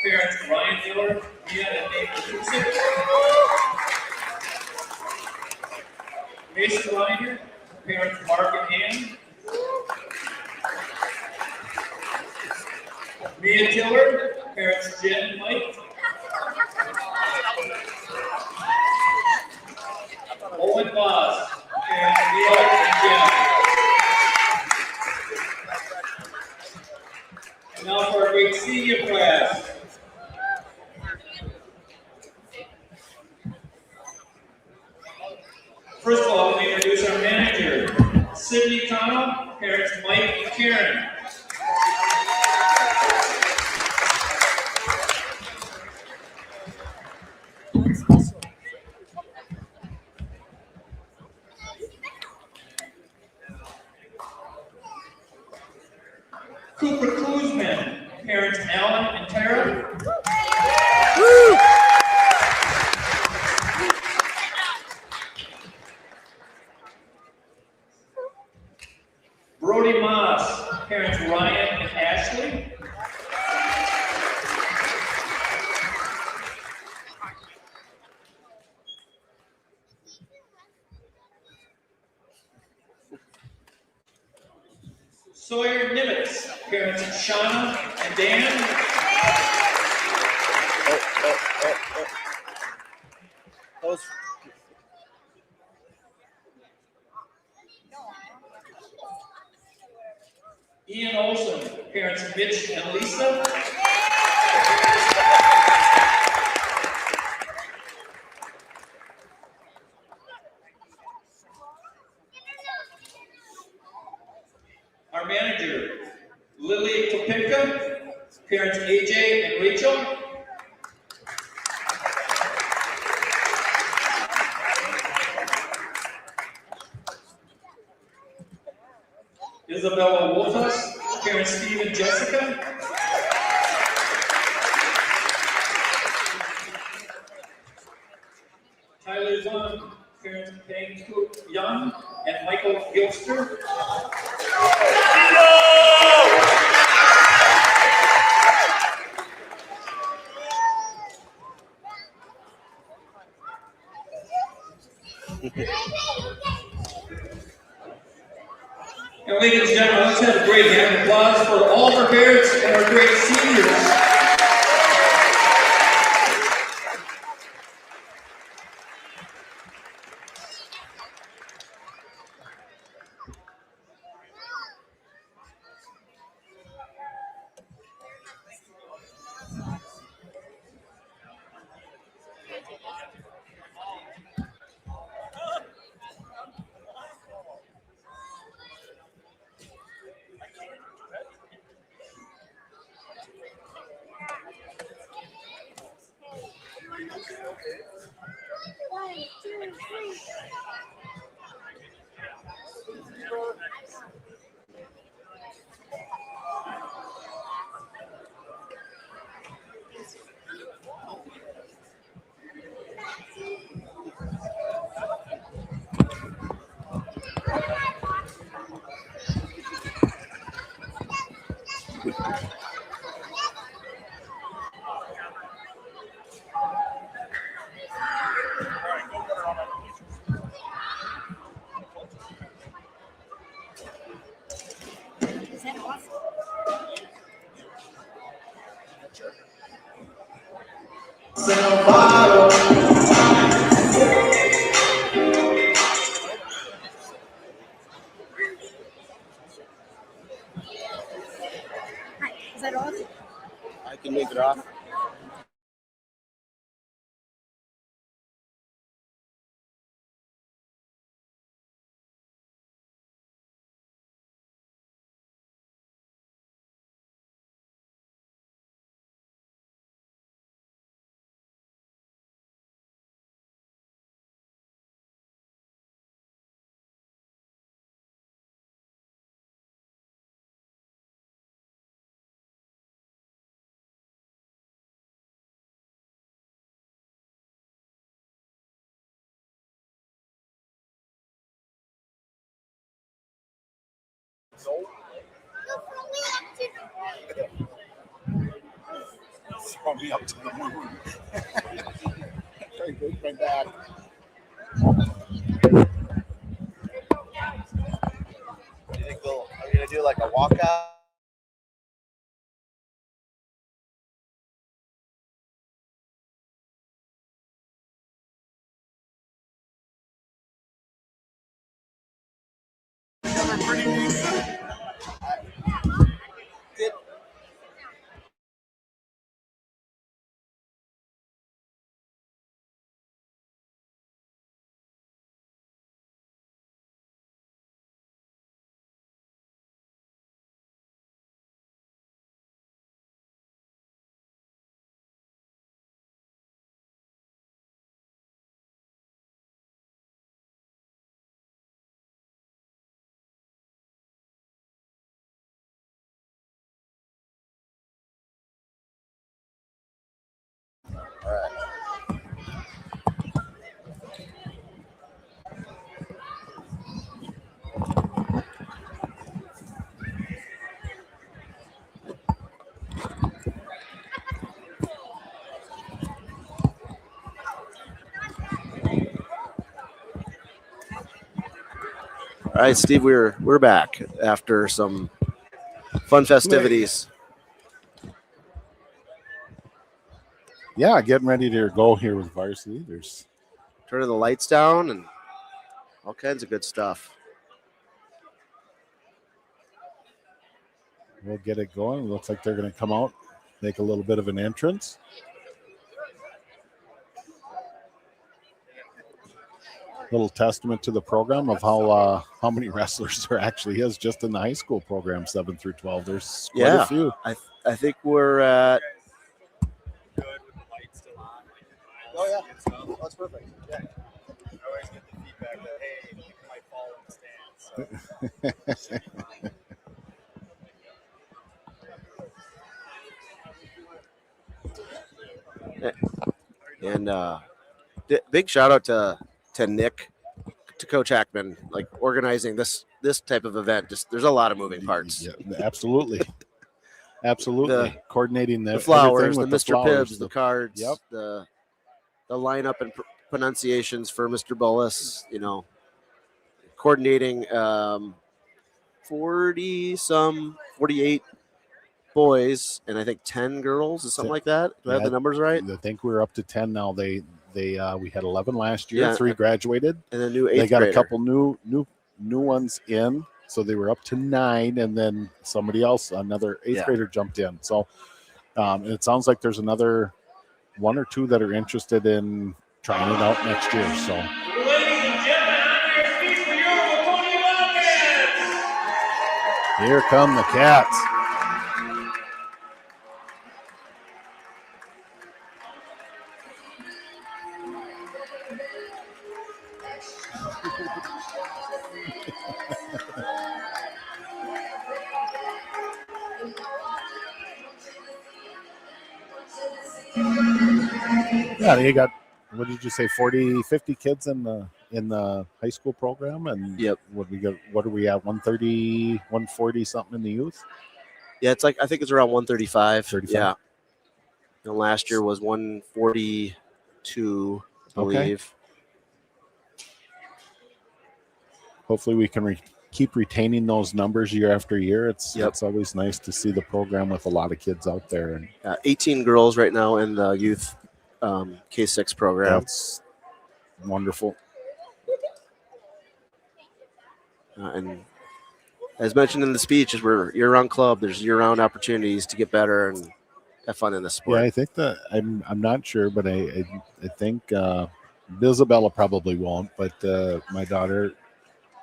C: parents Ryan Miller, Mia and Nathan Kusik. Mason Reiner, parents Mark and Ann. Mia Tiller, parents Jen and Mike. Owen Voss, parents Leo and Jen. And now for our great senior class. First of all, let me introduce our manager, Sydney Connell, parents Mike and Karen. Cooper Kuzman, parents Alan and Tara. Woo! Brody Moss, parents Ryan and Ashley. Sawyer Nimitz, parents Shauna and Dan.
A: Those.
C: Ian Olson, parents Mitch and Lisa. Our manager, Lily Topinka, parents AJ and Rachel. Isabella Wolfus, parents Steve and Jessica. Tyler Zung, parents Peng Young and Michael Gilster. And ladies and gentlemen, let's have a great hand of applause for all of our parents and our great seniors.
H: Is that off?
A: I can make it off.
B: Throw me up to the moon. Try to break my back.
A: Do you think are we gonna do like a walkout? All right, Steve, we're back after some fun festivities.
B: Yeah, getting ready to go here with Varsity. There's
A: Turning the lights down and all kinds of good stuff.
B: we'll get it going. Looks like they're going to come out, make a little bit of an entrance. Little testament to the program of how many wrestlers there actually is just in the high school program, 7 through 12. There's quite a few.
A: I think we're at.
D: Good with the lights still on. Like,
A: Oh, yeah.
D: and stuff.
A: That's perfect. Yeah.
D: I always get the feedback that, hey, people might fall in the stands. So.
A: And big shout out to Nick, to Coach Hackman, like organizing this type of event. Just there's a lot of moving parts.
B: Yeah, absolutely. Absolutely. Coordinating
A: The flowers, the
B: with
A: Mr.
B: flowers,
A: Pibbs, the cards,
B: Yep.
A: the lineup and pronunciations for Mr. Bullis, coordinating 48 boys and I think 10 girls, or something like that. Do I have the numbers right?
B: I think we're up to 10 now. We had 11 last year.
A: Yeah.
B: 3 graduated.
A: And a new 8th
B: They got
A: grader.
B: a couple new ones in, so they were up to 9, and then somebody else, another 8th grader, jumped in. So it sounds like there's another 1 or 2 that are interested in trying it out next year. So.
C: Ladies and gentlemen, on your feet for your Waconia Wildcats.
B: Here come the Cats. Yeah, you got, what did you say, 40, 50 kids in the high school program, and
A: Yep.
B: What are we at, 130, 140 something in the youth?
A: Yeah, it's like I think it's around 135.
B: 35?
A: Yeah. And last year was 142, I believe.
B: Hopefully we can keep retaining those numbers year after year. It's always nice to see the program with a lot of kids out there. And
A: 18 girls right now in the youth K6 program.
B: that's wonderful.
A: And as mentioned in the speech, we're year-round club. There's year-round opportunities to get better and have fun in the sport.
B: Yeah, I think that I'm not sure, but I think Isabella probably won't. But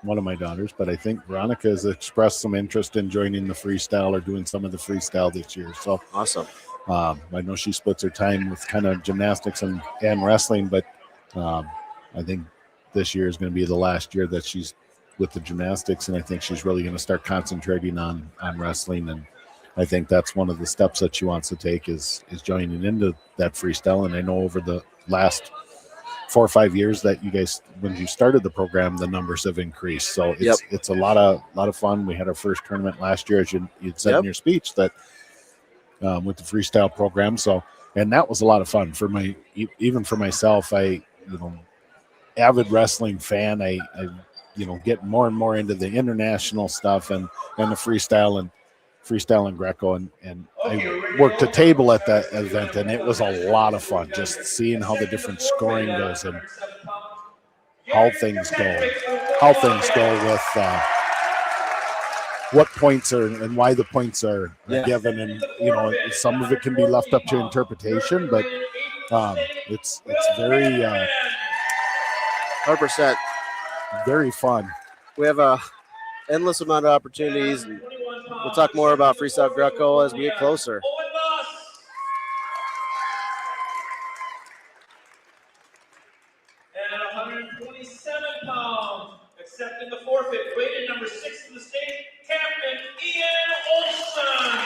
B: one of my daughters, but I think Veronica has expressed some interest in joining the freestyle or doing some of the freestyle this year. So
A: awesome.
B: I know she splits her time with kind of gymnastics and wrestling, but I think this year is going to be the last year that she's with the gymnastics, and I think she's really going to start concentrating on wrestling. And I think that's one of the steps that she wants to take is joining into that freestyle. And I know over the last 4 or 5 years that you guys, when you started the program, the numbers have increased. So it's a lot of fun. We had our first tournament last year, as you'd said in your speech, that with the freestyle program. So, and that was a lot of fun even for myself. Avid wrestling fan. I get more and more into the international stuff and the freestyle and Greco, and I worked a table at that event, and it was a lot of fun just seeing how the different scoring goes and how things go with what points are and why the points are given. And some of it can be left up to interpretation, but it's very
A: 100%.
B: very fun.
A: We have a endless amount of opportunities, and we'll talk more about freestyle Greco as we get closer.
C: And at 127 pounds, accepting the forfeit, rated number 6 in the state, Captain Ian Olson.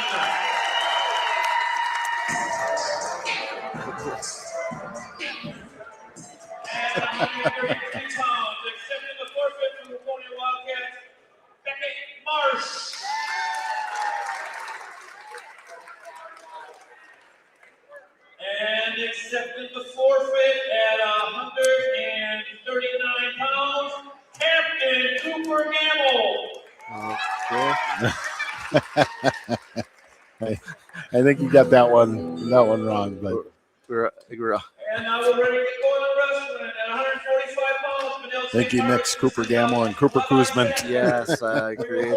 C: And 133 pounds, accepting the forfeit from the Waconia Wildcats, Beckett Marsh. And accepting the forfeit at 139 pounds, Captain Cooper Gamble.
B: I think you got that one wrong, but
A: we're
C: And now we're ready to get going on wrestling at 145 pounds.
B: thank you, Nick, Cooper Gamble, and Cooper Kuzman.
A: Yes, I agree.
C: 145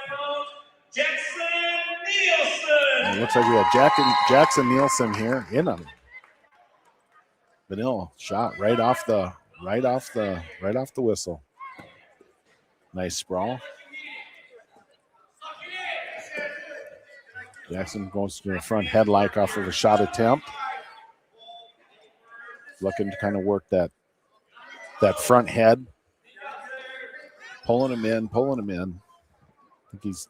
C: pounds,
B: looks like we got Jackson Nielsen here in him. Vanilla shot right off the whistle. Nice sprawl. Jackson goes to the front headlock off of a shot attempt. Looking to kind of work that front head. Pulling him in. I think he's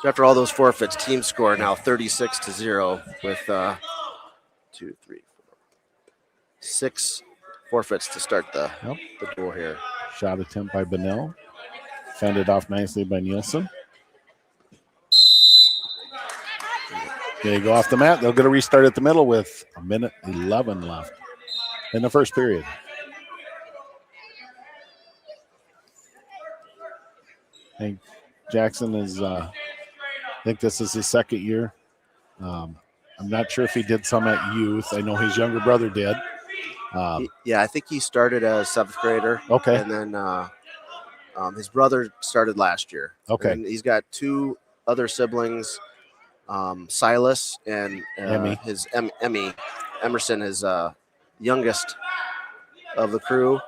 A: So after all those forfeits, team score now 36-0 with 2, 3, 4, 6 forfeits to start the duel here.
B: shot attempt by Benell. Fended off nicely by Nielsen. They go off the mat. They'll get a restart at the middle with 1:11 left in the first period. I think Jackson is, I think this is his second year. I'm not sure if he did some at youth. I know his younger brother did.
A: I think he started as 7th grader.
B: Okay.
A: And then his brother started last year.
B: Okay.
A: And he's got 2 other siblings, Silas and
B: Emmy.
A: his Emmy. Emerson is youngest of the crew.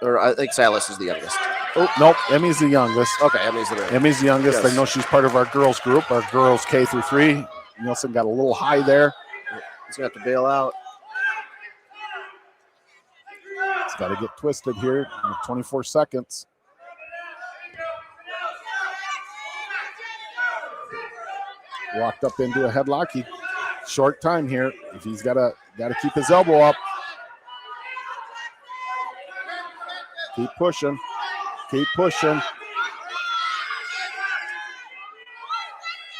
A: Or I think Silas is the youngest.
B: Oh, nope. Emmy's the youngest.
A: Okay, Emmy's the
B: youngest.
A: Yes.
B: I know she's part of our girls group, our girls K through 3. Nielsen got a little high there.
A: He's going to have to bail out.
B: It's got to get twisted here. 24 seconds. Walked up into a headlock. Short time here. If he's got to keep his elbow up. Keep pushing.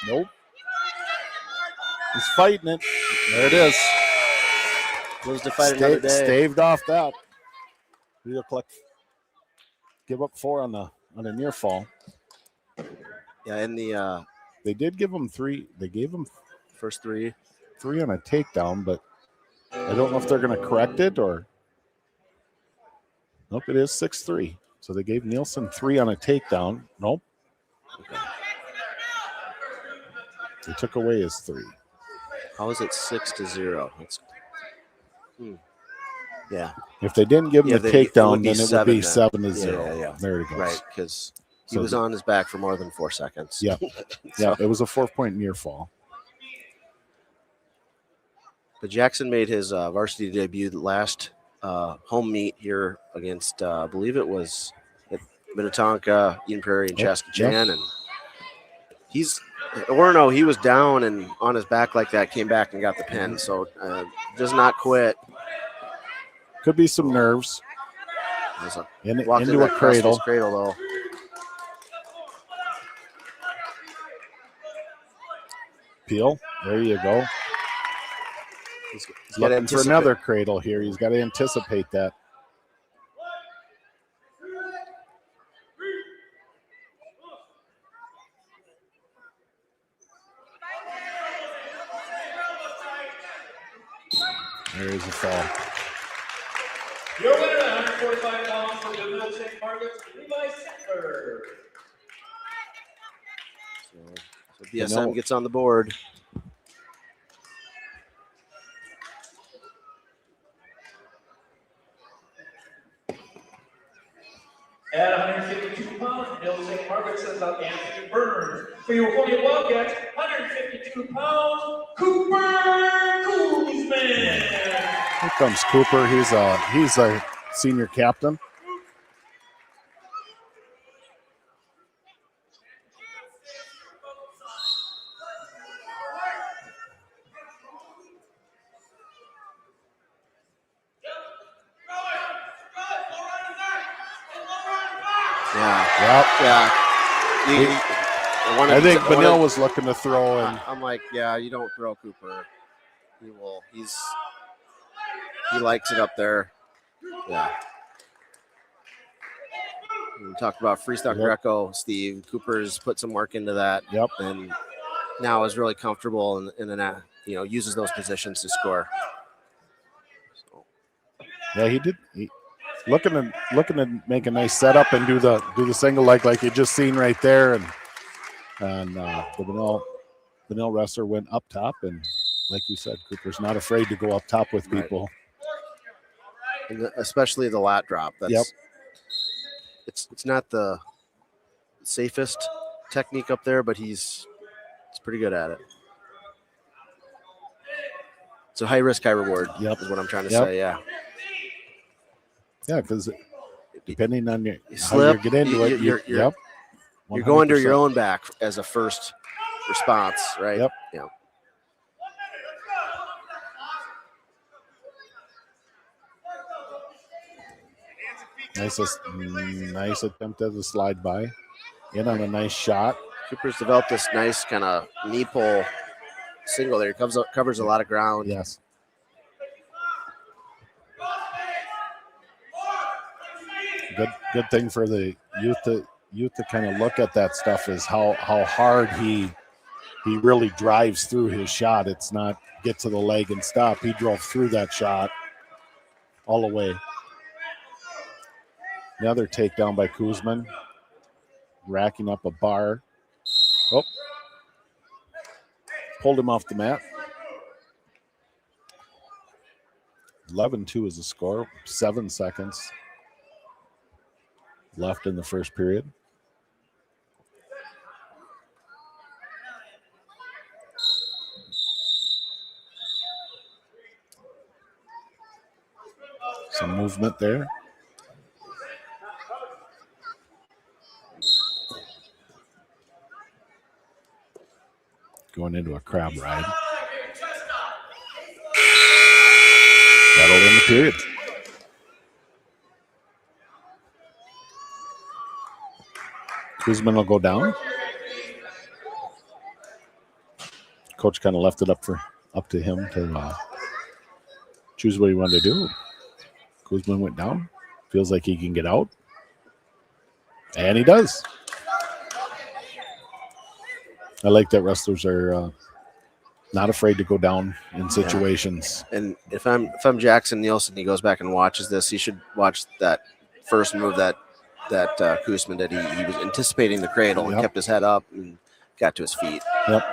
B: Nope. He's fighting it. There it is.
A: Lives to fight another day.
B: Staved off that. He'll collect. Give up 4 on a near fall.
A: Yeah, in the
B: they did give him 3. They gave him
A: first 3
B: on a takedown, but I don't know if they're going to correct it or. Nope, it is 6-3. So they gave Nielsen 3 on a takedown. Nope.
A: Okay.
B: They took away his 3.
A: How is it 6-0? Yeah.
B: If they didn't give him the takedown, then it would be 7-0.
A: Yeah.
B: There it goes.
A: Right, because he was on his back for more than 4 seconds.
B: Yeah. Yeah, it was a 4-point near fall.
A: But Jackson made his varsity debut last home meet here against, I believe it was at Minnetonka, Eden Prairie, and Chaskatchan. And he was down and on his back like that, came back and got the pin. So does not quit.
B: Could be some nerves.
A: Walked
B: Into a cradle.
A: Cradle, though.
B: Peel. There you go.
A: He's
B: Looking for another cradle here. He's got to anticipate that. There is a fall.
C: Your winner at 145 pounds for the middle St. Margaret's, Levi Sattler.
A: So BSM gets on the board.
C: At 152 pounds, middle St. Margaret sends out Anthony Burns. For your Waconia Wildcats, 152 pounds, Cooper Koosman.
B: Here comes Cooper. He's a senior captain.
A: Yeah.
B: I think Benell was looking to throw, and
A: I'm like, yeah, you don't throw Cooper. He will. He likes it up there. Yeah. We talked about freestyle Greco, Steve. Cooper's put some work into that.
B: Yep.
A: And now is really comfortable and uses those positions to score.
B: Yeah, he did. looking to make a nice setup and do the single like you just seen right there, and the Vanille wrestler went up top, and like you said, Cooper's not afraid to go up top with people.
A: And especially the lat drop. That's it's not the safest technique up there, but he's pretty good at it. It's a high risk, high reward.
B: Yep.
A: Is what I'm trying to say. Yeah.
B: Yeah, because depending on how
A: slip,
B: you get into it,
A: you're
B: 100%.
A: going to your own back as a first response, right?
B: Yep.
A: Yeah.
B: Nice attempt at the slide by. In on a nice shot.
A: Cooper's developed this nice kind of knee pull single there. He covers a lot of ground.
B: Yes. Good thing for the youth to kind of look at that stuff is how hard he really drives through his shot. It's not get to the leg and stop. He drove through that shot all the way. Another takedown by Kuzman, racking up a bar. Oh, pulled him off the mat. 11-2 is the score. 7 seconds left in the first period. Some movement there. Going into a crab ride. That'll end the period. Kuzman will go down. Coach kind of left it up to him to choose what he wanted to do. Kuzman went down. Feels like he can get out. And he does. I like that wrestlers are not afraid to go down in situations.
A: Yeah. And if I'm Jackson Nielsen, he goes back and watches this. He should watch that first move that Kuzman did. He was anticipating the cradle and kept his head up and got to his feet.
B: Yep.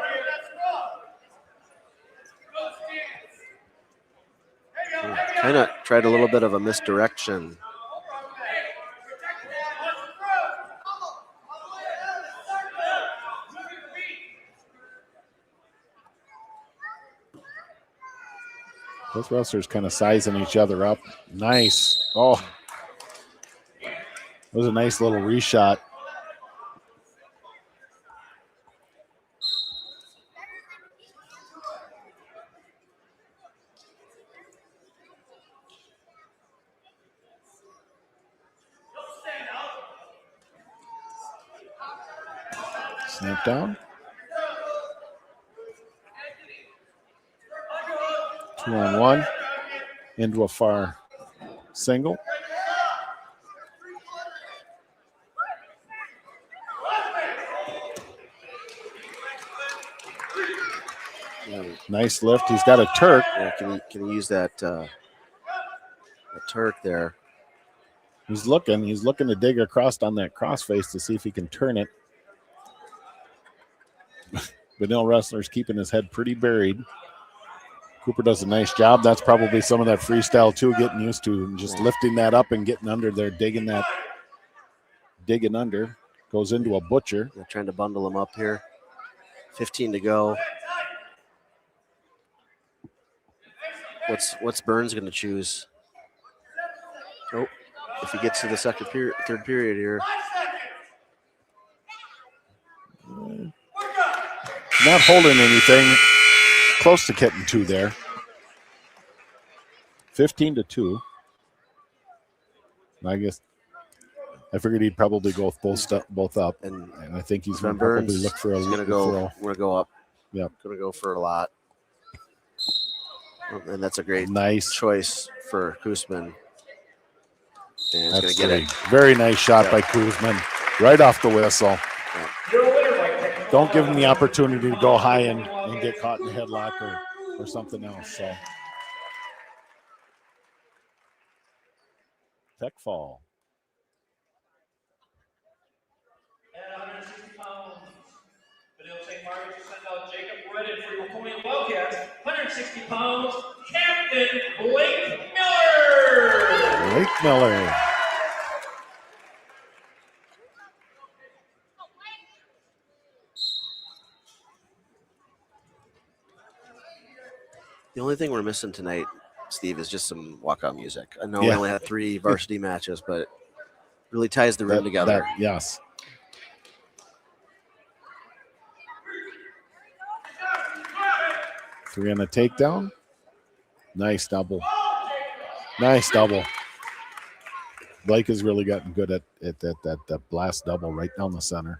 A: Kind of tried a little bit of a misdirection.
B: Both wrestlers kind of sizing each other up. Nice. Oh, it was a nice little reshot. Snap down. 2-on-1 into a far single. Nice lift. He's got a Turk.
A: Yeah, can he use that Turk there?
B: He's looking to dig across on that crossface to see if he can turn it. Vanille wrestler's keeping his head pretty buried. Cooper does a nice job. That's probably some of that freestyle too, getting used to and just lifting that up and getting under there, digging under. Goes into a butcher.
A: They're trying to bundle him up here. 15 to go. What's Burns going to choose? Oh, if he gets to the third period here.
B: Not holding anything. Close to getting 2 there. 15-2. I guess I figured he'd probably go both up, and I think he's going to probably look for a.
A: He's going to go up.
B: Yeah,
A: going to go for a lot, and that's a great
B: nice
A: choice for Kuzman. And he's going to get it.
B: Very nice shot by Kuzman, right off the whistle. Don't give him the opportunity to go high and get caught in the headlock or something else. So Tech fall.
C: At 160 pounds, Vanille St. Margaret's will send out Jacob Redden for your Waconia Wildcats. 160 pounds, Captain Blake Miller.
B: Blake Miller.
A: The only thing we're missing tonight, Steve, is just some walkout music. I know we
B: Yeah.
A: only had 3 varsity matches, but it really ties the room together.
B: Yes. Three on a takedown. Nice double. Nice double. Blake has really gotten good at that blast double right down the center.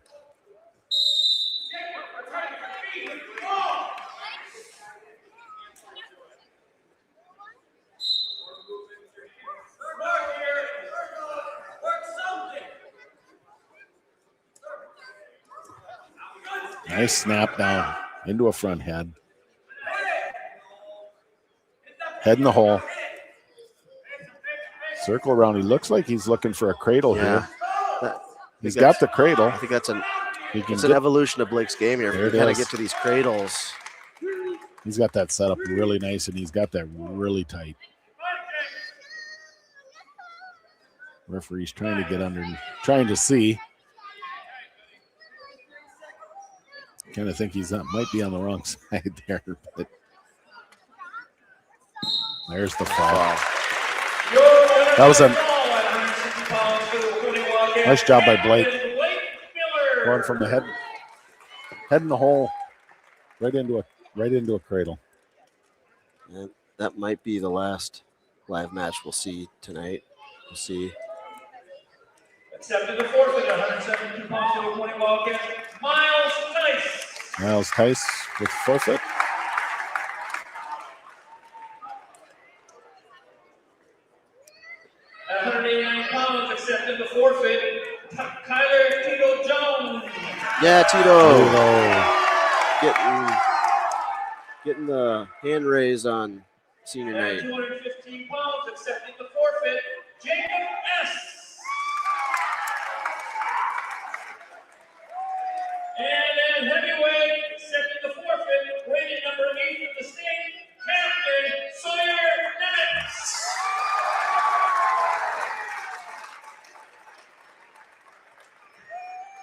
B: Nice snap down into a front head. Head in the hole. Circle around. He looks like he's looking for a cradle here. He's got the cradle.
A: I think that's an
B: It's
A: an evolution of Blake's game here.
B: There
A: We
B: it
A: kind of
B: is.
A: get to these cradles.
B: He's got that set up really nice, and he's got that really tight. Referee's trying to get under, trying to see. Kind of think he's might be on the wrong side there, but there's the fall. That was a nice job by Blake. Going from the head in the hole, right into a cradle.
A: And that might be the last live match we'll see tonight. We'll see.
C: Accepted the forfeit at 172 pounds for the Waconia Wildcats. Miles Tice.
B: Miles Tice with forfeit.
C: At 189 pounds, accepted the forfeit. Kyler Tito Jones.
A: Yeah, Tito
B: Oh,
A: getting the hand raise on senior
C: At
A: night.
C: 215 pounds, accepted the forfeit. Jacob S. And at heavyweight, accepted the forfeit. Rated number 8 for the state, Captain Sawyer Nimitz.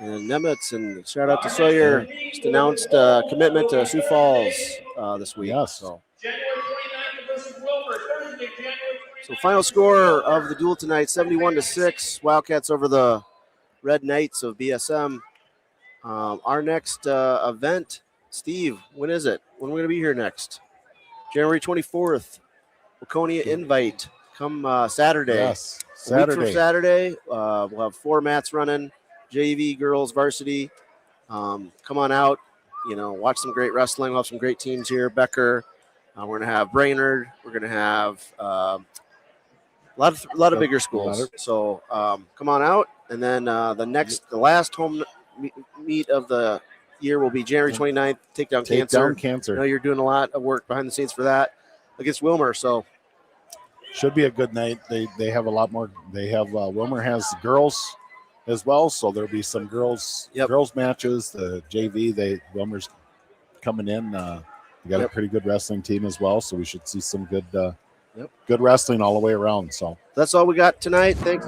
A: And Nemitz, and shout out to Sawyer, just announced a commitment to Sioux Falls this week.
B: Yes.
A: So,
C: January 29th versus Wilbur. Thursday, January 29th.
A: so final score of the duel tonight, 71-6. Wildcats over the Red Nights of BSM. Our next event, Steve, when is it? When are we going to be here next? January 24th. Waconia Invite. Come Saturday.
B: yes.
A: A week from
B: Saturday.
A: Saturday, we'll have 4 mats running, JV, girls, varsity. Come on out, watch some great wrestling. We'll have some great teams here. Becker, we're going to have Brainerd. We're going to have a lot of bigger schools. So come on out. And then the last home meet of the year will be January 29th, Takedown Cancer. I know you're doing a lot of work behind the scenes for that against Wilmer. So
B: Should be a good night. They have a lot more. They have Wilmer has girls as well, so there'll be some girls matches. The JV, Wilmer's coming in. They got a pretty good wrestling team as well, so we should see some good good wrestling all the way around. So
A: that's all we got tonight. Thanks.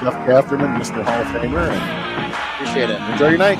B: Jeff Catherman, Mr. Hall of Famer, and
A: Appreciate it.
B: enjoy your night.